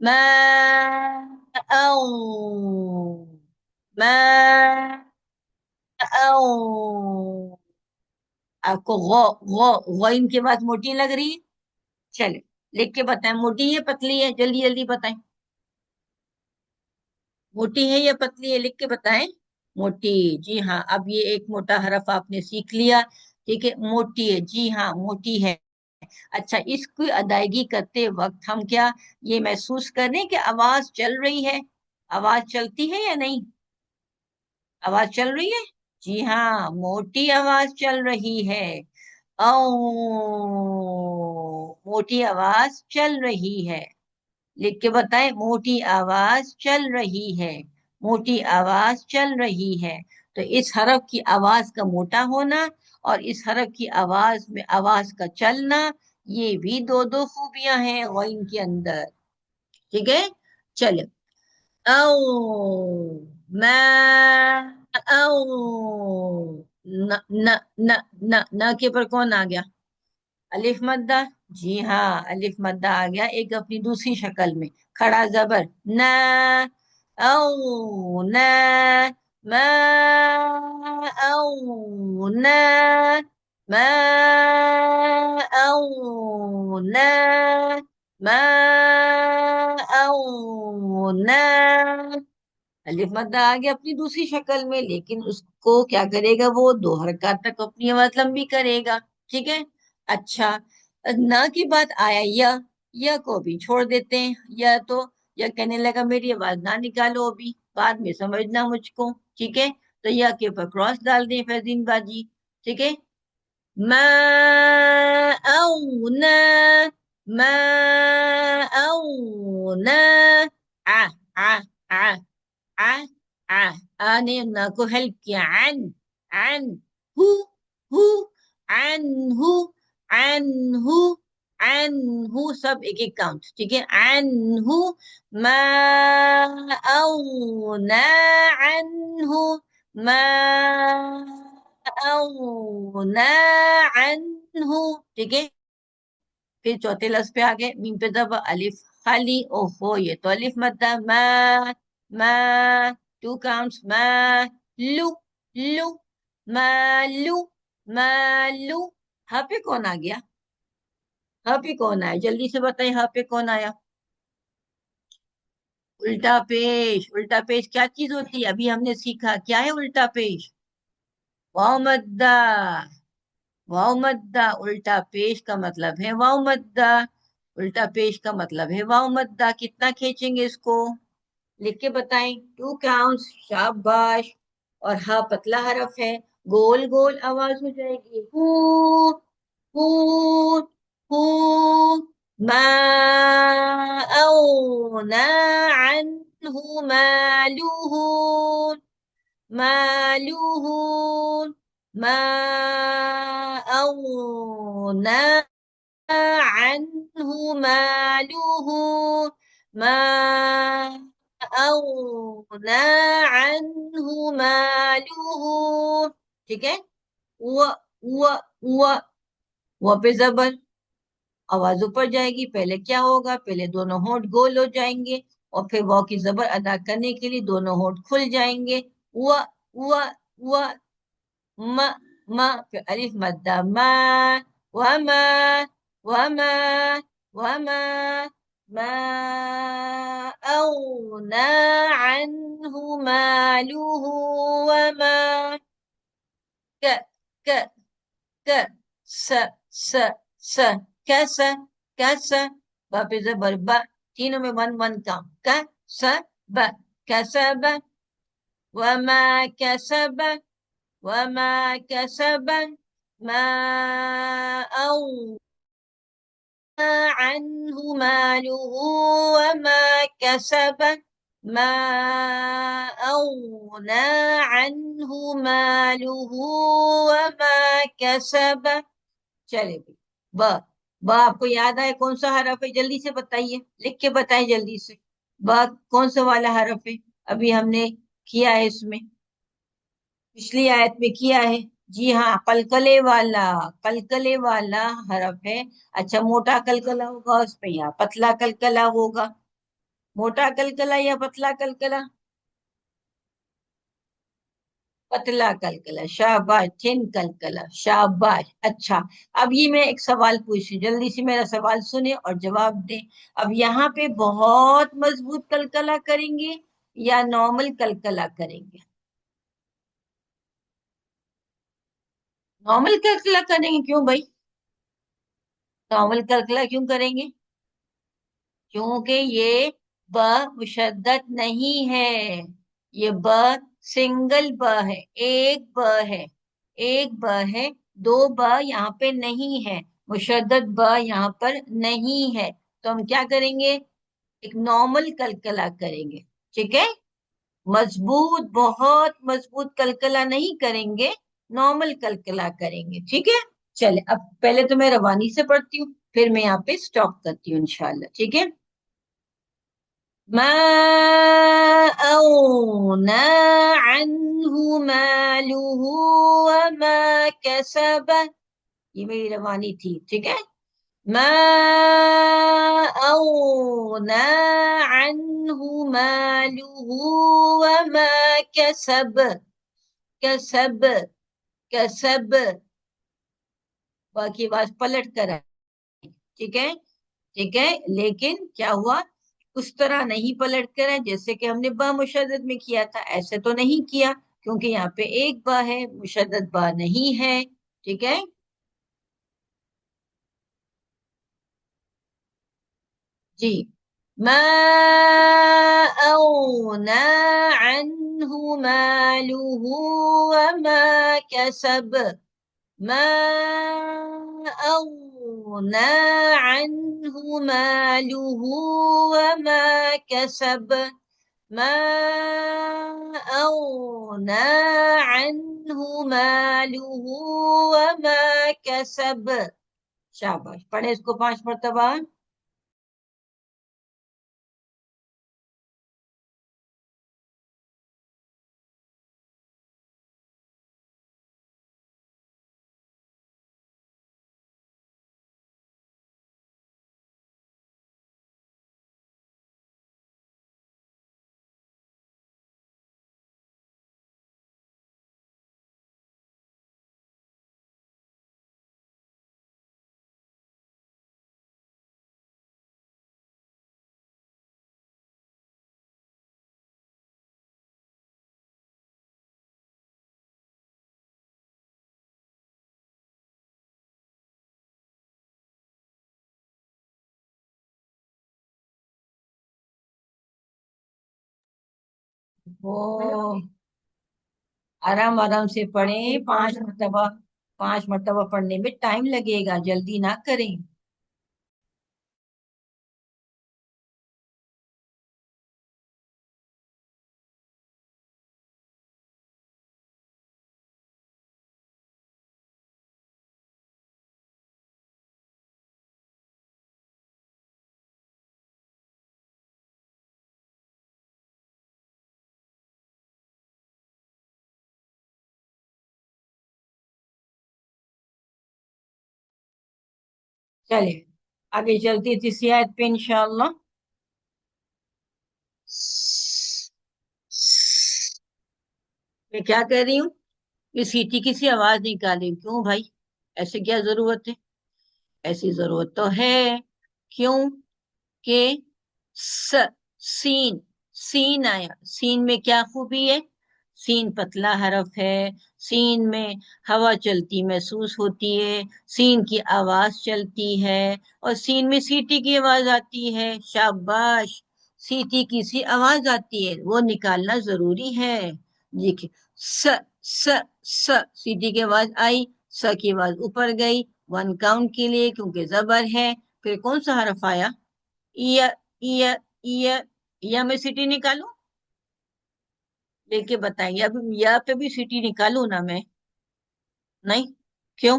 A: ما او ما او، آپ کو غو غو غوئن کے بعد موٹی لگ رہی ہے؟ چلے لکھ کے بتائیں، موٹی ہے پتلی ہے؟ جلدی جلدی بتائیں، موٹی ہے یا پتلی ہے؟ لکھ کے بتائیں۔ موٹی، جی ہاں، اب یہ ایک موٹا حرف آپ نے سیکھ لیا، ٹھیک ہے، موٹی ہے، جی ہاں موٹی ہے۔ اچھا، اس کی ادائیگی کرتے وقت ہم کیا یہ محسوس کریں کہ آواز چل رہی ہے؟ آواز چلتی ہے یا نہیں؟ آواز چل رہی ہے، جی ہاں موٹی آواز چل رہی ہے، او، موٹی آواز چل رہی ہے، لکھ کے بتائیں، موٹی آواز چل رہی ہے، موٹی آواز چل رہی ہے۔ تو اس حرف کی آواز کا موٹا ہونا اور اس حرف کی آواز میں آواز کا چلنا، یہ بھی دو دو خوبیاں ہیں غین کے اندر، ٹھیک ہے۔ چلے، او ما، او، نہ نہ نہ نہ نہ کے پر کون آ گیا؟ الف مدہ، جی ہاں الف مدہ آ گیا ایک اپنی دوسری شکل میں، کھڑا زبر نہ، او نہ، ما او نہ، ما او نہ، ما او نہ، الف مدہ آ گیا اپنی دوسری شکل میں، لیکن اس کو کیا کرے گا، وہ 2 حرکات تک اپنی آواز لمبی کرے گا، ٹھیک ہے۔ اچھا، نہ کی بات آیا یا کو بھی چھوڑ دیتے ہیں، یا تو یا کہنے لگا میری آواز نہ نکالو ابھی، بعد میں سمجھنا مجھ کو، ٹھیک ہے۔ تو یا کے اوپر کراس ڈال دیں فیضین باجی، ٹھیک ہے۔ ما او نہ، ما او نہ، آ آ آ آ نے نہ کو ہیلپ کیا، عن ہو ہو، عن ہو، عن ہو، عن ہو، سب ایک ایک کاؤنٹ، ٹھیک ہے۔ عن ہو، ما او نہ، عن ہو، ما او نہ، عن ہو، ٹھیک ہے۔ پھر چوتھے لفظ پہ آگے میم پہ دب الف خالی، او ہو یہ تو الف مدہ، ما 2 counts، ما لو، لو، مالو، مالو، ہاں پہ کون آ گیا؟ ہاں پہ کون آیا؟ جلدی سے بتائیں، ہاں پہ کون آیا؟ الٹا پیش، الٹا پیش کیا چیز ہوتی ہے؟ ابھی ہم نے سیکھا کیا ہے الٹا پیش، واو مدہ، واو مدہ، الٹا پیش کا مطلب ہے واو مدہ، الٹا پیش کا مطلب ہے واو مدہ، کتنا کھینچیں گے اس کو؟ لکھ کے بتائیں، 2 counts، شاباش۔ اور ہاں پتلا حرف ہے، گول گول آواز ہو جائے گی، ہو ہو ہو، ما اونا عنہ مالوہ، مالوہ، ما اونا عنہ مالوہ، ما اونا عنہ مالوہ، ٹھیک ہے۔ و و و वो पे जबर, आवाज ऊपर जाएगी, पहले क्या होगा, पहले दोनों होंठ गोल हो जाएंगे, और फिर वो की जबर अदा करने के लिए दोनों होंठ खुल जाएंगे। व व व म म, फिर अलिफ मद्दा मा, व मा, व मा, व मा, मा अगना अन्हु मालुहु व मा, क क क स स स, कैसा, कैसा, वापिस जबर ब, तीनों में वन वन का, क स ब, कसब, वमा कसब, वमा कसब, ما أغنى عنه ماله وما كسب، ما أغنى عنه ماله وما كسب. चले भाई, ब, ब आपको याद आए कौन सा हरफ है, जल्दी से बताइए, लिख के बताएं जल्दी से। ब कौन सा वाला हरफ है, अभी हमने किया है इसमें, पिछली आयत में किया है। जी हाँ, कलकले वाला, कलकले वाला हरफ है। अच्छा, मोटा कलकला होगा उस पे या पतला कलकला होगा, मोटा कलकला या पतला कलकला? पतला कलकला, शाबाश, थिन कलकला, शाबाश। अच्छा, अब ये मैं एक सवाल पूछूं, जल्दी से मेरा सवाल सुने और जवाब दें। अब यहाँ पे बहुत मजबूत कलकला करेंगे या नॉर्मल कलकला करेंगे? नॉर्मल कलकला करेंगे, क्यों भाई? नॉर्मल कलकला क्यों करेंगे? क्योंकि ये ब मुशद्दद नहीं है, ये ब सिंगल ब है, एक ब है, एक ब है, दो ब यहाँ पे नहीं है, मुशद्दद ब यहाँ पर नहीं है। तो हम क्या करेंगे, एक नॉर्मल कलकला करेंगे, ठीक है? मजबूत, बहुत मजबूत कलकला नहीं करेंगे, नॉर्मल कलकला करेंगे, ठीक है? चले, अब पहले तो मैं रवानी से पढ़ती हूँ, फिर मैं यहाँ पे स्टॉप करती हूँ इंशाल्लाह, ठीक है? ما أغنى عنه ماله وما كسب. ये मेरी रवानी थी, ठीक है? ما أغنى عنه ماله وما كسب، كسب، كسب، बाकी आवाज पलट कर आई, ठीक है? ठीक है, लेकिन क्या हुआ, उस तरह नहीं पलट कर है जैसे कि हमने ब मुशद्दद में किया था, ऐसे तो नहीं किया, क्योंकि यहाँ पे एक ब है, मुशद्दद ब नहीं है, ठीक है? जी, मा अगना अन्हु मालुहु वमा कसब, मा अगना अन्हु मालुहु वमा कसब, ما أغنى عنه ماله وما كسب. शाबाश, पढ़े इसको 5 मरतबा। वो आराम आराम से पढ़ें, 5 मरतबा, 5 मरतबा पढ़ने में टाइम लगेगा, जल्दी ना करें। चलिए आगे चलती है तीसरी आयत पे इंशाअल्लाह। मैं क्या कर रही हूँ, ये सीटी की सी आवाज निकाल रही हूँ। क्यों भाई, ऐसे क्या जरूरत है? ऐसी जरूरत तो है। क्यों? के स सीन, सीन आया। सीन में क्या खूबी है? सीन पतला हरफ है। सीन में हवा चलती महसूस होती है। सीन की आवाज चलती है। और सीन में सीटी की आवाज आती है। शाबाश। सीटी की सी आवाज आती है, वो निकालना जरूरी है। देखिए, स स स, सीटी की आवाज आई, स की आवाज ऊपर गई, वन काउंट के लिए, क्योंकि जबर है। फिर कौन सा हरफ आया? य य य। या मैं सीटी निकालूं? लेके बताएंगे अब। या पे भी सीटी निकालू ना मैं? नहीं। क्यों?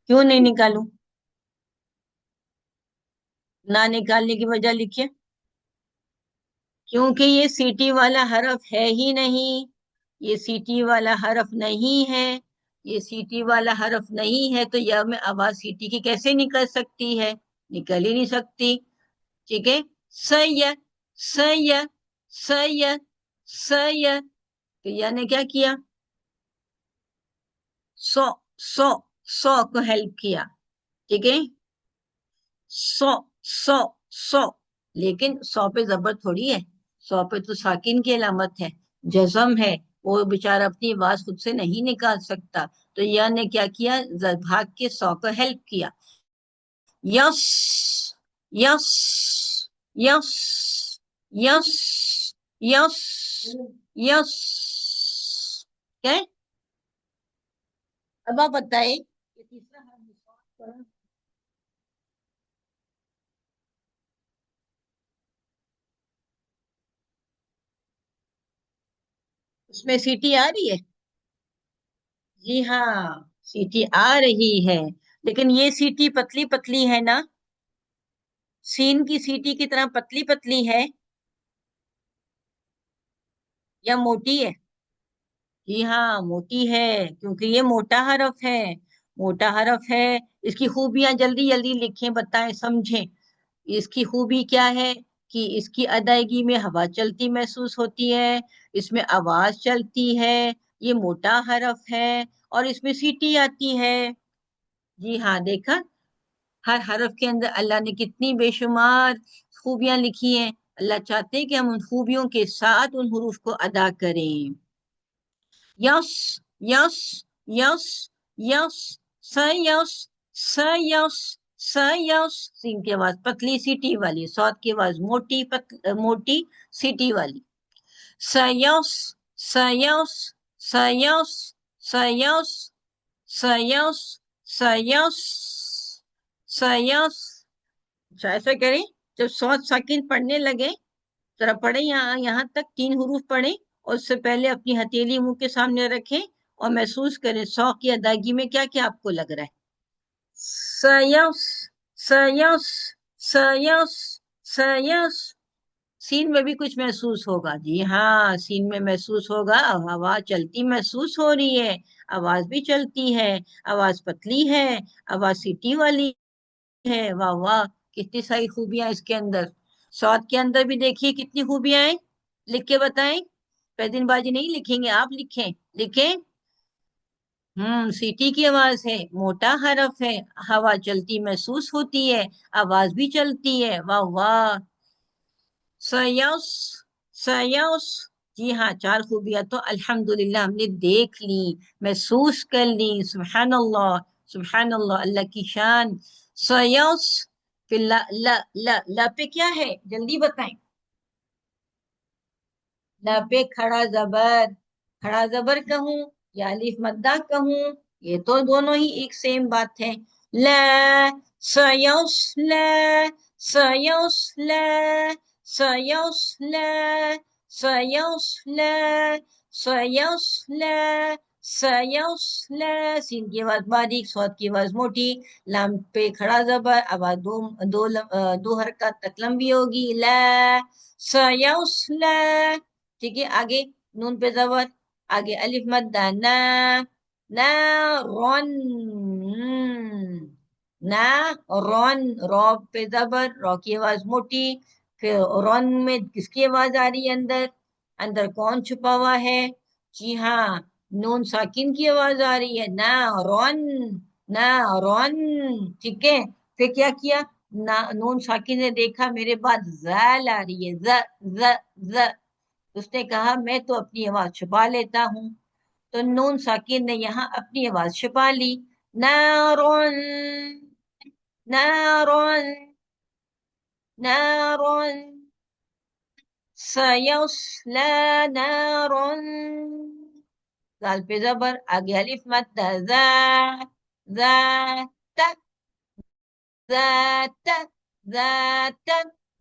A: क्यों नहीं निकालूं? ना निकालने की वजह लिखिए। क्योंकि ये सीटी वाला हरफ है ही नहीं। ये सीटी वाला हरफ नहीं है। ये सीटी वाला हरफ नहीं है, तो यह में आवाज सीटी की कैसे निकल सकती है? निकल ही नहीं सकती। ठीक है। सय सय सय सय। तो या ने क्या किया? सौ सौ सौ को हेल्प किया। ठीक है। सौ सौ सौ। लेकिन सौ पे जबर थोड़ी है। सौ पे तो साकिन की अलामत है, जज्म है। वो बेचारा अपनी आवाज खुद से नहीं निकाल सकता। तो या ने क्या किया? भाग के सौ को हेल्प किया। Yes yes yes yes yes yes. क्या है? अब आप बताइए, ये तीसरा हाथ उसमें सीटी आ रही है? जी हाँ, सीटी आ रही है। लेकिन ये सीटी पतली पतली है ना? सीन की सीटी की तरह पतली पतली है या मोटी है? जी हाँ, मोटी है, क्योंकि ये मोटा हरफ है। मोटा हरफ है। इसकी खूबियां जल्दी जल्दी लिखें, बताएं, समझें। इसकी खूबी क्या है? कि इसकी अदायगी में हवा चलती महसूस होती है। इसमें आवाज चलती है। ये मोटा हरफ है। और इसमें सीटी आती है। जी हाँ, देखा। हर हरफ के अंदर अल्लाह ने कितनी बेशुमार खूबियां लिखी हैं। अल्लाह चाहते हैं कि हम उन खूबियों के साथ उन हुरूफ को अदा करें। Yes yes yes yes. सयस सयस सयस। सीन की आवाज पतली सीटी वाली, सौत की आवाज मोटी मोटी सीटी वाली। सयस सयस सयस सयस सयस सयस सयस। अच्छा, ऐसा करें, जब सौत साकिन पढ़ने लगे, जरा पढ़े, यहाँ यहाँ तक 3 हरूफ पढ़े। और उससे पहले अपनी हथेली मुंह के सामने रखें और महसूस करें सौ की अदायगी में क्या क्या आपको लग रहा है। सयस सयस सयस सयस। सीन में भी कुछ महसूस होगा। जी हाँ, सीन में महसूस होगा। हवा चलती महसूस हो रही है। आवाज भी चलती है। आवाज पतली है। आवाज सीटी वाली है। वाह वाह, कितनी सारी खूबियां इसके अंदर। स्वाद के अंदर भी देखिए कितनी खूबियां हैं। लिख के बताएं। पैदिनबाजी नहीं लिखेंगे, आप लिखें। लिखें। सीटी की आवाज है, मोटा हरफ है, हवा चलती महसूस होती है, आवाज भी चलती है। वाह वाह। सयस सयस। जी हाँ, 4 खूबियां तो अल्हम्दुलिल्लाह हमने देख ली, महसूस कर ली। सुभान अल्लाह, सुभान अल्लाह, अल्लाह की शान। सयस। फिर ला ला ला ला पे क्या है, जल्दी बताएं। ला पे खड़ा जबर। खड़ा जबर कहूं या अलिफ मद्दा कहूं, ये तो दोनों ही एक सेम बात है। ला सयस ला सयस ला सयस ला सयस ला सयस ला सयस ला। सीन की आवाज बारीक, सौत की आवाज मोटी। लाम पे खड़ा जबर, आवाज दो हरकत तक लंबी होगी। ला सयस्ला। ठीक है, आगे नून पे जबर, आगे अलिफ मद्दा ना। ना रन। ना रॉन, रॉ पे जबर, रॉ की आवाज मोटी। फिर रॉन में किसकी आवाज आ रही है अंदर? अंदर कौन छुपा हुआ है? जी हाँ, नून साकिन की आवाज आ रही है ना रॉन, ना रॉन। ठीक है, फिर क्या किया? ना नून साकिन ने देखा मेरे बाद जैल आ रही है, ज ज ज। उसने कहा मैं तो अपनी आवाज छुपा लेता हूँ। तो नून साकिन ने यहाँ अपनी आवाज छुपा ली। नारोन, नारोन, नारोन, सयस्ला नारोन। दाल पे जबर, आगे अलिफ मद्दा, जा जा ता, ذات ذات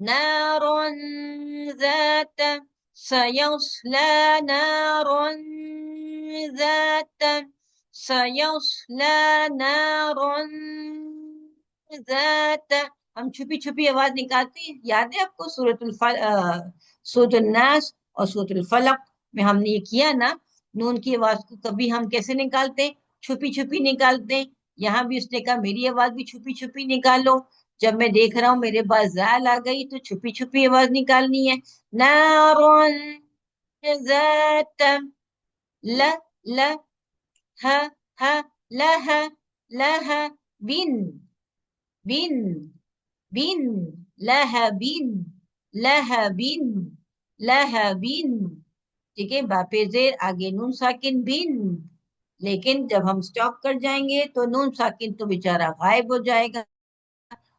A: نار ذات سيصلى نارا ذات سيصلى نارا ذات। हम छुपी छुपी आवाज निकालते हैं, याद है आपको? सूरतुल नास और सूरतुल फलक में हमने ये किया ना, नून की आवाज को कभी हम कैसे निकालते हैं? छुपी छुपी निकालते हैं। यहाँ भी उसने कहा मेरी आवाज भी छुपी छुपी निकालो। जब मैं देख रहा हूँ मेरे पास जाल आ गई तो छुपी छुपी आवाज निकालनी है। नारोन ज़ात, ल ल ह ह लह लह बिन बिन बिन लह बिन लह बिन लह बिन। ठीक है, बापे जेर, आगे नून साकिन बिन। लेकिन जब हम स्टॉप कर जाएंगे तो नून साकिन तो बेचारा गायब हो जाएगा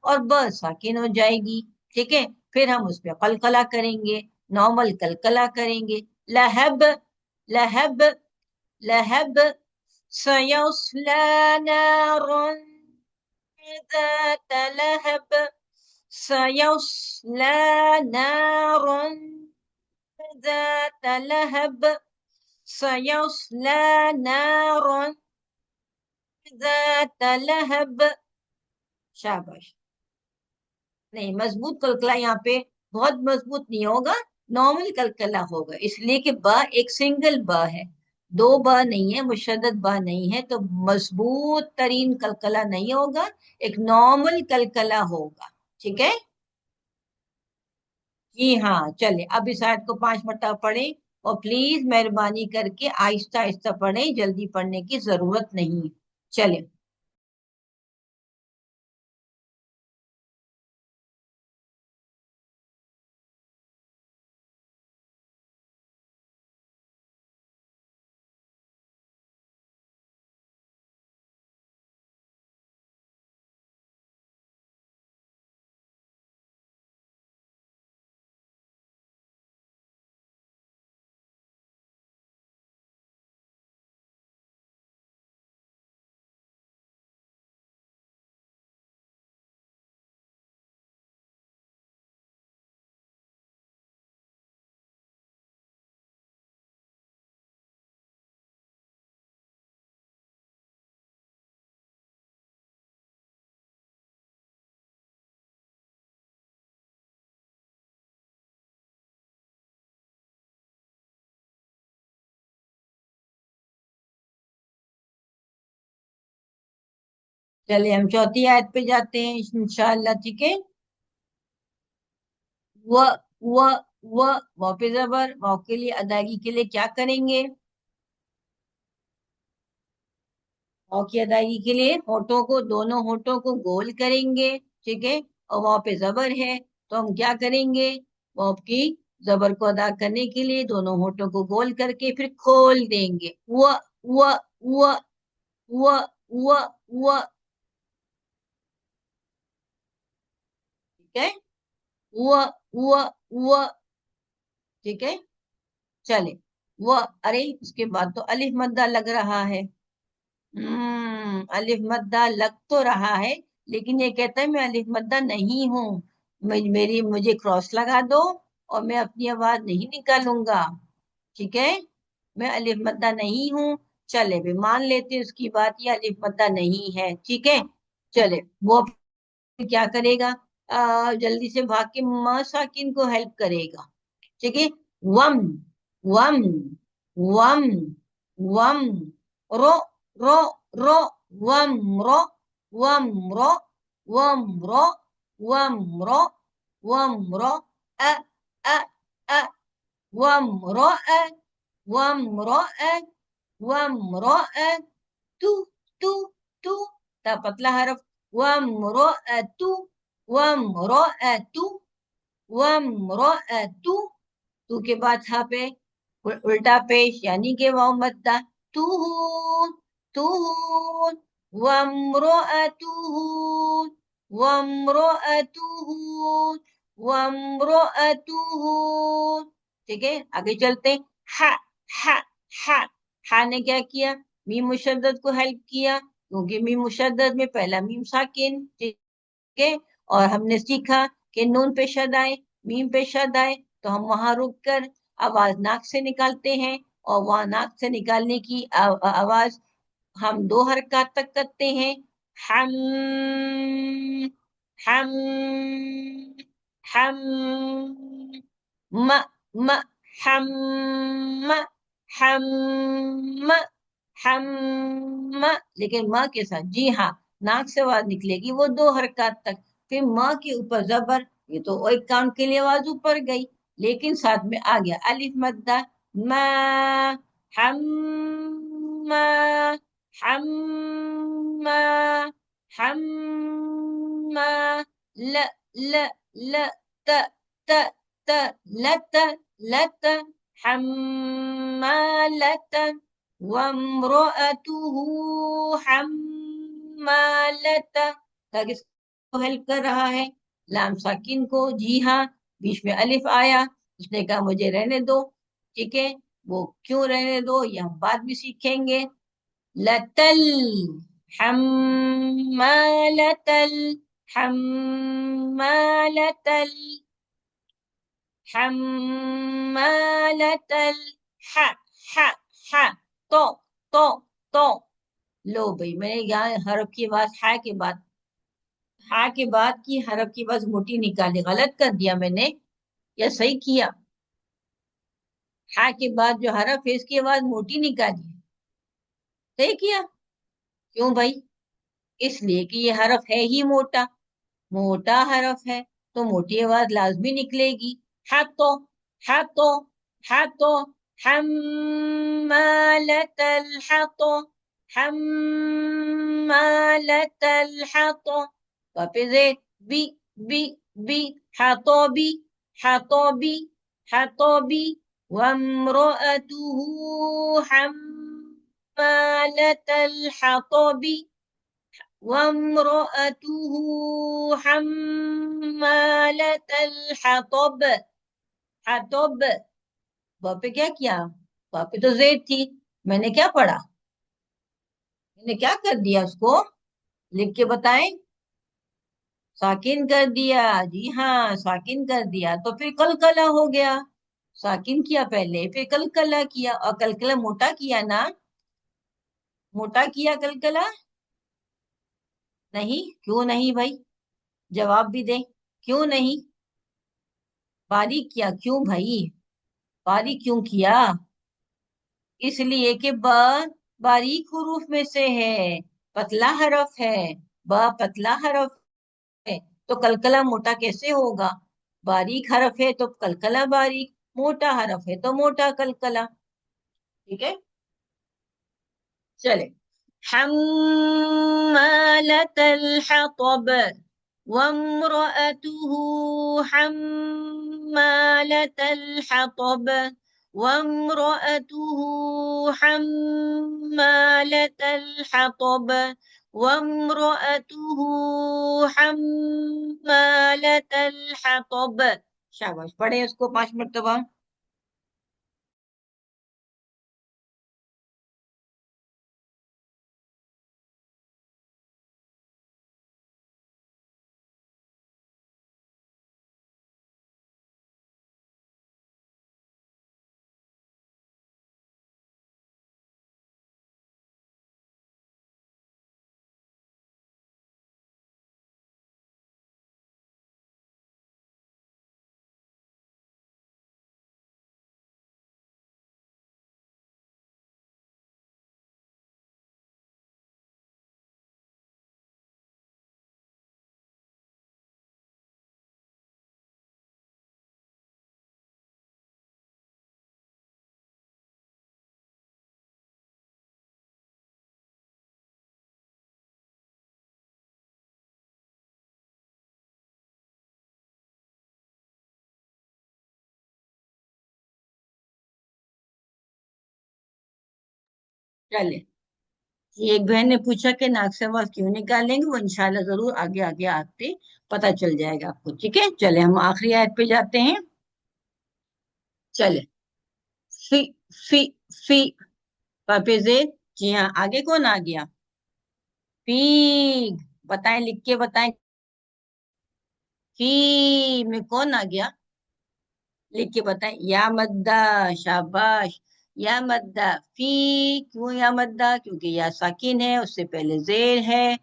A: और ब साकिन हो जाएगी। ठीक है, फिर हम उस पर कलकला करेंगे, नॉर्मल कलकला करेंगे। लहब, लहब, लहब, सयस्ला नारन ذات लहब, सयस्ला नारन ذات लहब, सयस्ला नारन ذات लहब। शाबाश। नहीं, मजबूत कलकला यहाँ पे बहुत मजबूत नहीं होगा, नॉर्मल कलकला होगा, इसलिए कि ब एक सिंगल ब है, दो ब नहीं है, मुशद्दद ब नहीं है, तो मजबूत तरीन कलकला नहीं होगा, एक नॉर्मल कलकला होगा। ठीक है जी हाँ, चले अब इस आयत को 5 मरतबा पढ़े और प्लीज मेहरबानी करके आहिस्ता आहिस्ता पढ़े, जल्दी पढ़ने की जरूरत नहीं। चले। चले हम चौथी आयत पे जाते हैं इंशाअल्लाह। ठीक है, व व व पे जबर, वाव के लिए अदायगी के लिए क्या करेंगे? वाव की अदायगी के लिए होठों को, दोनों होठों को गोल करेंगे। ठीक है, और वाव पे जबर है तो हम क्या करेंगे? वाव की जबर को अदा करने के लिए दोनों होठों को गोल करके फिर खोल देंगे। व व व व व। ठीक है, व व व। ठीक है, चले। वो, अरे उसके बाद तो अलिफ मद्दा लग रहा है। अलिफ मद्दा लग तो रहा है, लेकिन ये कहता है मैं अलिफ मद्दा नहीं हूँ। मेरी मुझे क्रॉस लगा दो और मैं अपनी आवाज नहीं निकालूंगा। ठीक है, मैं अलिफ मद्दा नहीं हूँ। चले भी मान लेते हैं उसकी बात, ये अलिफ मद्दा नहीं है। ठीक है, चले। वो क्या करेगा? जल्दी से भाग के म साकिन को हेल्प करेगा। ठीक है, वम वम वम वम, रो रो रो, वम रो, वम रो, وامرأ وامرأ وامرأ أ أ أ وامرأة وامرأة وامرأة تو تو تو تا پتلا حرف وامرأة وامرأة وامرأة تو کے بعد ہاں پہ الٹا پیش یعنی کہ واو مدہ تو تو وامرأته وامرأته وامرأته ٹھیک ہے آگے چلتے ہا ہا ہا ہا نے کیا کیا میم مشدد کو ہیلپ کیا کیونکہ میم مشدد میں پہلا میم ساکن ٹھیک ہے اور ہم نے سیکھا کہ نون پہ شد آئے میم پہ شد آئے تو ہم وہاں رک کر آواز ناک سے نکالتے ہیں اور وہاں ناک سے نکالنے کی آواز ہم دو حرکات تک کرتے ہیں ہم ہم ہم م م ہم ہم ہم لیکن ماں کے ساتھ جی ہاں ناک سے آواز نکلے گی وہ دو حرکات تک پھر ماں کے اوپر زبر یہ تو ایک کاؤنٹ کے لیے آواز اوپر گئی لیکن ساتھ میں آ گیا الف مدہ ما ہم ہم ہم ل ل ل ت ت ت لت لت حمالة وامرأته حمالة تاکہ اس کو ہیلپ کر رہا ہے لام ساکن کو جی ہاں بیچ میں الف آیا اس نے کہا مجھے رہنے دو ٹھیک ہے وہ کیوں رہنے دو یہ ہم بعد میں سیکھیں گے لتل حمالة حمالة حمالة ح ح ح تو تو تو لو بھائی میں نے یہاں حرف کی آواز ہا کے بعد کی حرف کی آواز موٹی نکالی غلط کر دیا میں نے یا صحیح کیا ہا کے بعد جو حرف ہے اس کی آواز موٹی نکالی صحیح کیا کیوں بھائی اس لیے کہ یہ حرف ہے ہی موٹا موٹا حرف ہے تو موٹی آواز لازمی نکلے گی ہاتھوں ہاتھوں ہاتھوں حمالة الحطب حمالة الحطب واپس بی بی بی حطبی حطبی حطبی وامرأته حمالة الحطب وامرأته حمالة الحطب حطب باپے کیا کیا باپے تو زید تھی میں نے کیا پڑھا میں نے کیا کر دیا اس کو لکھ کے بتائیں ساکن کر دیا جی ہاں ساکن کر دیا تو پھر کلکلا ہو گیا ساکن کیا پہلے پھر کلکلا کیا اور کلکلا موٹا کیا نا موٹا کیا کلکلا نہیں کیوں نہیں بھائی جواب بھی دے کیوں نہیں باریک کیا کیوں بھائی باریک کیوں کیا اس لیے کہ با باریک حروف میں سے ہے پتلا حرف ہے با پتلا حرف ہے تو کلکلا موٹا کیسے ہوگا باریک حرف ہے تو کلکلا باریک موٹا حرف ہے تو موٹا کلکلا ٹھیک ہے چلے حمالة الحطب وامرأته حمالة الحطب وامرأته حمالة الحطب وامرأته حمالة الحطب شاباش پڑھے اس کو 5 مرتبہ चले, एक बहन ने पूछा कि नाक से आवाज क्यों निकालेंगे, वो इंशाल्लाह जरूर आगे आगे आते पता चल जाएगा आपको। ठीक है, चले हम आखिरी आयत पे जाते हैं। चले, फी, फी, फी, पापे जे, जी हाँ, आगे कौन आ गया? फीग, बताएं, लिख के बताएं। फी में कौन आ गया? लिख के बताएं। या मद्दा, शाबाश। या मद्दा, फी। क्यों या मद्दा? क्योंकि या साकिन है, उससे पहले जेर है,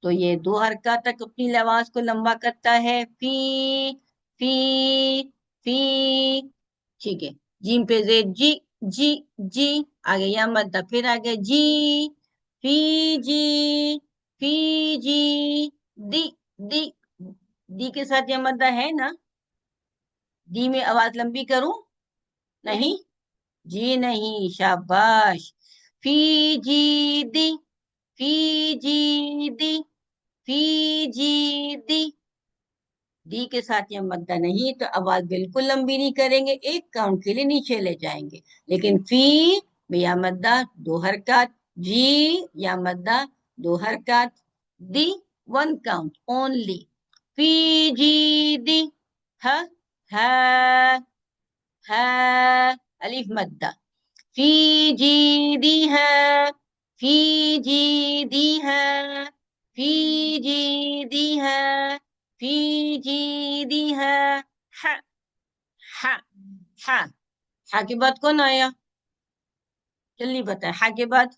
A: तो ये दो हरकत तक अपनी आवाज को लंबा करता है। फी, फी, फी। ठीक है, जीम पे जेर, जी, जी, जी। आगे या मद्दा, फिर आगे जी, फी जी, फी जी, दी, दी, दी के साथ या मद्दा है ना? दी में आवाज लंबी करूं? नहीं, जी नहीं, शाबाश। फी जी दी, फी जी दी, फी जी दी। दी के साथ ये मद्दा नहीं, तो आवाज बिल्कुल लंबी नहीं करेंगे, एक काउंट के लिए नीचे ले जाएंगे। लेकिन फी में या मद्दा दो हरकत, जी या मद्दा दो हरकत, दी वन काउंट ओनली। फी जी दी, ह, है, है, अलिफ मद्दा। फी जी दी है, फी जी दी है, फी जी दी है, फी जी दी है। हा, हा, हा। हा के बाद कौन आया? जल्दी बताए, हा के बाद?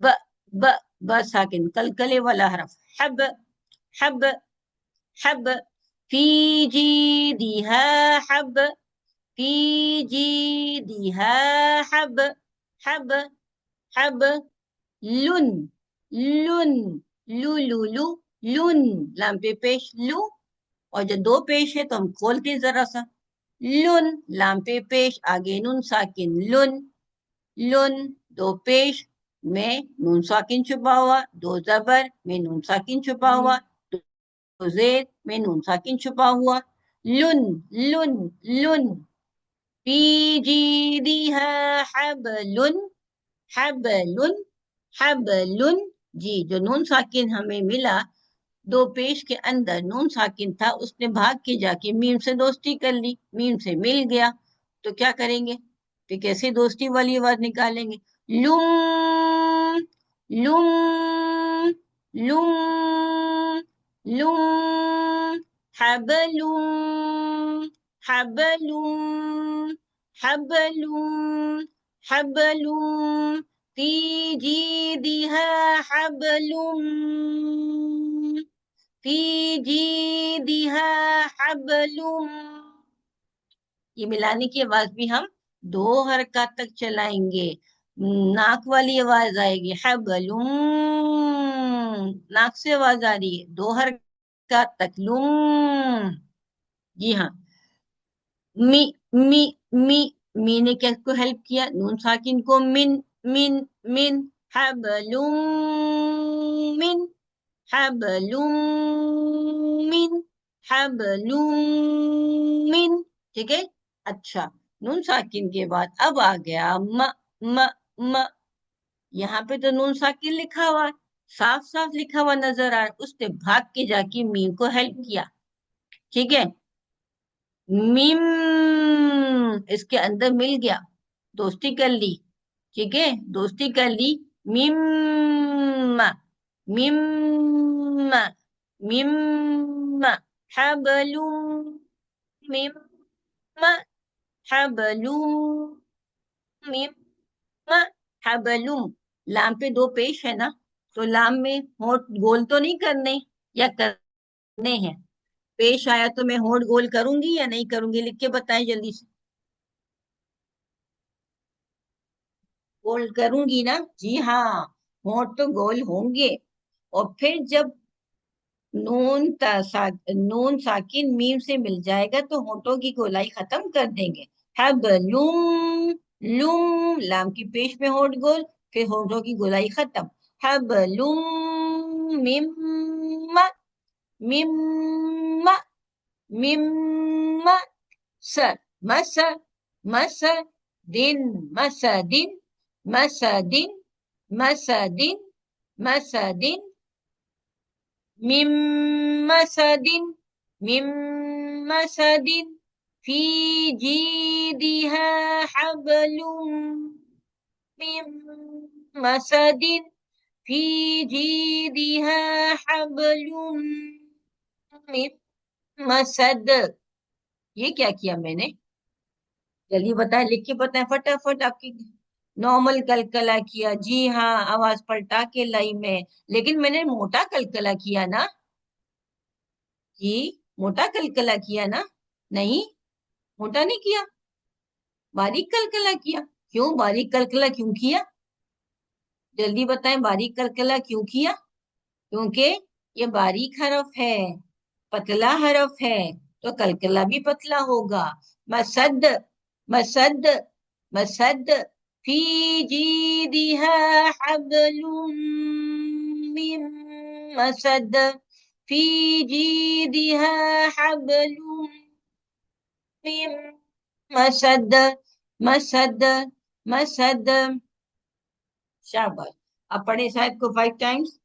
A: ब, ब, ब साकिन, कलकले वाला हरफ। हब, हब, हब। फी जी दी है, हब, फी जी दी है, हब, हब, हब। लुन, लुन, लू, लू, लू, लुन, लाम पे पेश लू, और जब दो पेश है तो हम खोलते हैं जरा सा। लुन, लाम पे पेश, आगे नून साकिन, लुन, लुन। दो पेश में नून साकिन छुपा हुआ, दो जबर में नून साकिन छुपा हुआ, दो जेर में नून साकिन छुपा हुआ। लुन, लुन, लुन। पी जी दी है हबलुन, हबलुन, हबलुन। जी, जो नून साकिन हमें मिला दो पेश के अंदर, नून साकिन था, उसने भाग के जाके मीम से दोस्ती कर ली, मीम से मिल गया, तो क्या करेंगे? तो कैसे दोस्ती वाली आवाज निकालेंगे? लुम, लुम, लुम, लुम, हबलुम, हबलुम, हबलुम, हबलुम। في جيدها حبل، في جيدها حبل। ये मिलाने की आवाज भी हम दो हरकत तक चलाएंगे। नाक वाली आवाज आएगी, हबलूम, नाक से आवाज आ रही है, दो हरकत तक, लूम। जी हाँ। मी, मी, मी, मी ने क्या को हेल्प किया? नून साकिन को, मिन, मिन, मिन, हबलूम, मिन, हबलूम, मिन, हबलूम, मिन। ठीक है, अच्छा। नून साकिन के बाद अब आ गया म, म, म। यहाँ पे तो नून साकिन लिखा हुआ है, साफ साफ लिखा हुआ नजर आ रहा है, उसने भाग के जाके मीम को हेल्प किया। ठीक है, मीम इसके अंदर मिल गया, दोस्ती कर ली। ठीक है, दोस्ती कर ली। मिम, मिम, मिम, हबलूम, मिम, हबलूम, मिम, हबलूम। लाम पे दो पेश है ना, तो लाम में होंठ गोल तो नहीं करने, या करने हैं? पेश आया तो मैं होंठ गोल करूंगी या नहीं करूंगी? लिख के बताएं जल्दी से। गोल करूंगी ना? जी हाँ, होंठ तो गोल होंगे। और फिर जब नून साकिन मीम से मिल जाएगा तो होंठों की गोलाई खत्म कर देंगे। हब लूम, लूम, लाम की पेश में होंठ गोल, फिर होंठों की गोलाई खत्म। हब लूम, मिम्मा, मिम्मा, मिम्मा। सर, मसर, मसर, दिन, मसदिन, मसदिन। مسد مسد من مسد من مسد في جيدها حبل من مسد في جيدها حبل من مسد. یہ کیا کیا میں نے؟ جلدی بتائیں، لکھ کے بتائیں فٹافٹ. آپ کی نارمل کلکلا کیا، جی ہاں، آواز پلٹا کے لائی میں، لیکن میں نے موٹا کلکلا کیا نا جی. موٹا کلکلا کیا نا؟ نہیں، موٹا نہیں کیا، باریک کلکلا کیا. کیوں باریک کلکلا کیوں کیا؟ جلدی بتائیں، باریک کلکلا کیوں کیا؟ کیونکہ یہ باریک حرف ہے، پتلا حرف ہے، تو کلکلا بھی پتلا ہوگا. مسد مسد مسد فی جیدها حبل من مسد فی جیدها حبل من مسد مسد مسد. شاباش. اب پڑھیں شاید کو 5 ٹائمز.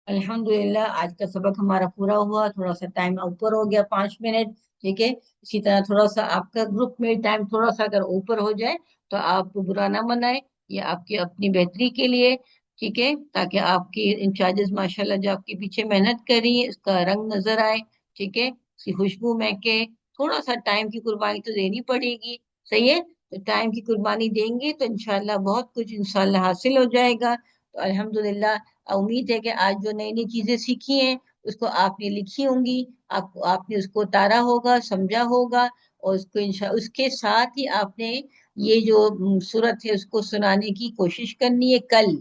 A: الحمدللہ آج کا سبق ہمارا پورا ہوا، تھوڑا سا ٹائم اوپر ہو گیا 5 منٹ. ٹھیک ہے، اسی طرح تھوڑا سا آپ کا گروپ میں ٹائم تھوڑا سا اگر اوپر ہو جائے تو آپ برا نہ منائے، یہ آپ کی اپنی بہتری کے لیے. ٹھیک ہے، تاکہ آپ کی انچارجز ماشاءاللہ جو آپ کے پیچھے محنت کر رہی ہے اس کا رنگ نظر آئے. ٹھیک ہے، اس کی خوشبو مہکے. تھوڑا سا ٹائم کی قربانی تو دینی پڑے گی. صحیح ہے، تو ٹائم کی قربانی دیں گے تو انشاءاللہ بہت کچھ انشاءاللہ حاصل ہو جائے گا. تو الحمدللہ امید ہے کہ آج جو نئی نئی چیزیں سیکھی ہیں اس کو آپ نے لکھی ہوں گی، آپ نے اس کو اتارا ہوگا، سمجھا ہوگا، اور اس کو اس کے ساتھ ہی آپ نے یہ جو صورت ہے اس کو سنانے کی کوشش کرنی ہے. کل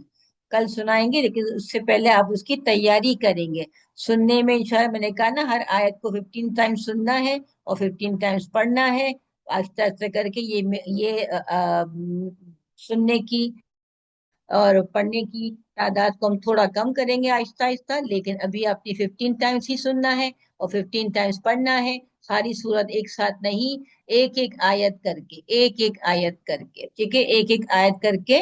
A: کل سنائیں گے، لیکن اس سے پہلے آپ اس کی تیاری کریں گے. سننے میں انشاءاللہ میں نے کہا نا ہر آیت کو 15 ٹائم سننا ہے اور 15 ٹائمز پڑھنا ہے. آہستہ آہستہ کر کے سننے کی اور پڑھنے کی تعداد کو ہم تھوڑا کم کریں گے آہستہ آہستہ، لیکن ابھی آپ نے 15 ٹائمز ہی سننا ہے اور 15 ٹائمز پڑھنا ہے. ساری صورت ایک ساتھ نہیں، ایک ایک آیت کر کے، ایک ایک آیت کر کے. ٹھیک ہے، ایک ایک آیت کر کے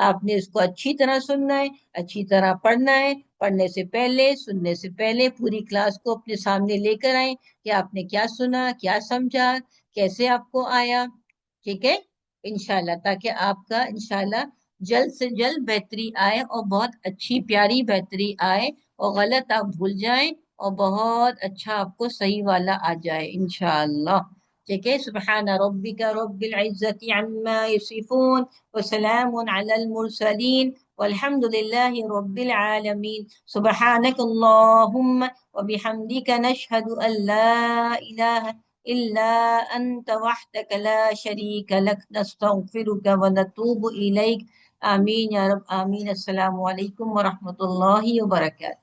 A: آپ نے اس کو اچھی طرح سننا ہے، اچھی طرح پڑھنا ہے. پڑھنے سے پہلے، سننے سے پہلے پوری کلاس کو اپنے سامنے لے کر آئیں کہ آپ نے کیا سنا، کیا سمجھا، کیسے آپ کو آیا. ٹھیک ہے انشاءاللہ، تاکہ آپ کا انشاءاللہ جلد سے جلد بہتری آئے اور بہت اچھی پیاری بہتری آئے، اور غلط آپ بھول جائیں اور بہت اچھا آپ کو صحیح والا آ جائے انشاءاللہ. ٹھیک ہے، سبحان ربک رب العزت عما یصفون وسلام علی المرسلین والحمد للہ رب العالمین. سبحانک اللہم وبحمدک نشہد ان لا الہ الا انت وحدک لا شریک لک نستغفرک ونتوب الیک. آمین یا رب آمین. السلام علیکم ورحمۃ اللہ وبرکاتہ.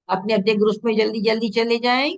A: اپنے اپنے گروپ میں جلدی جلدی چلے جائیں.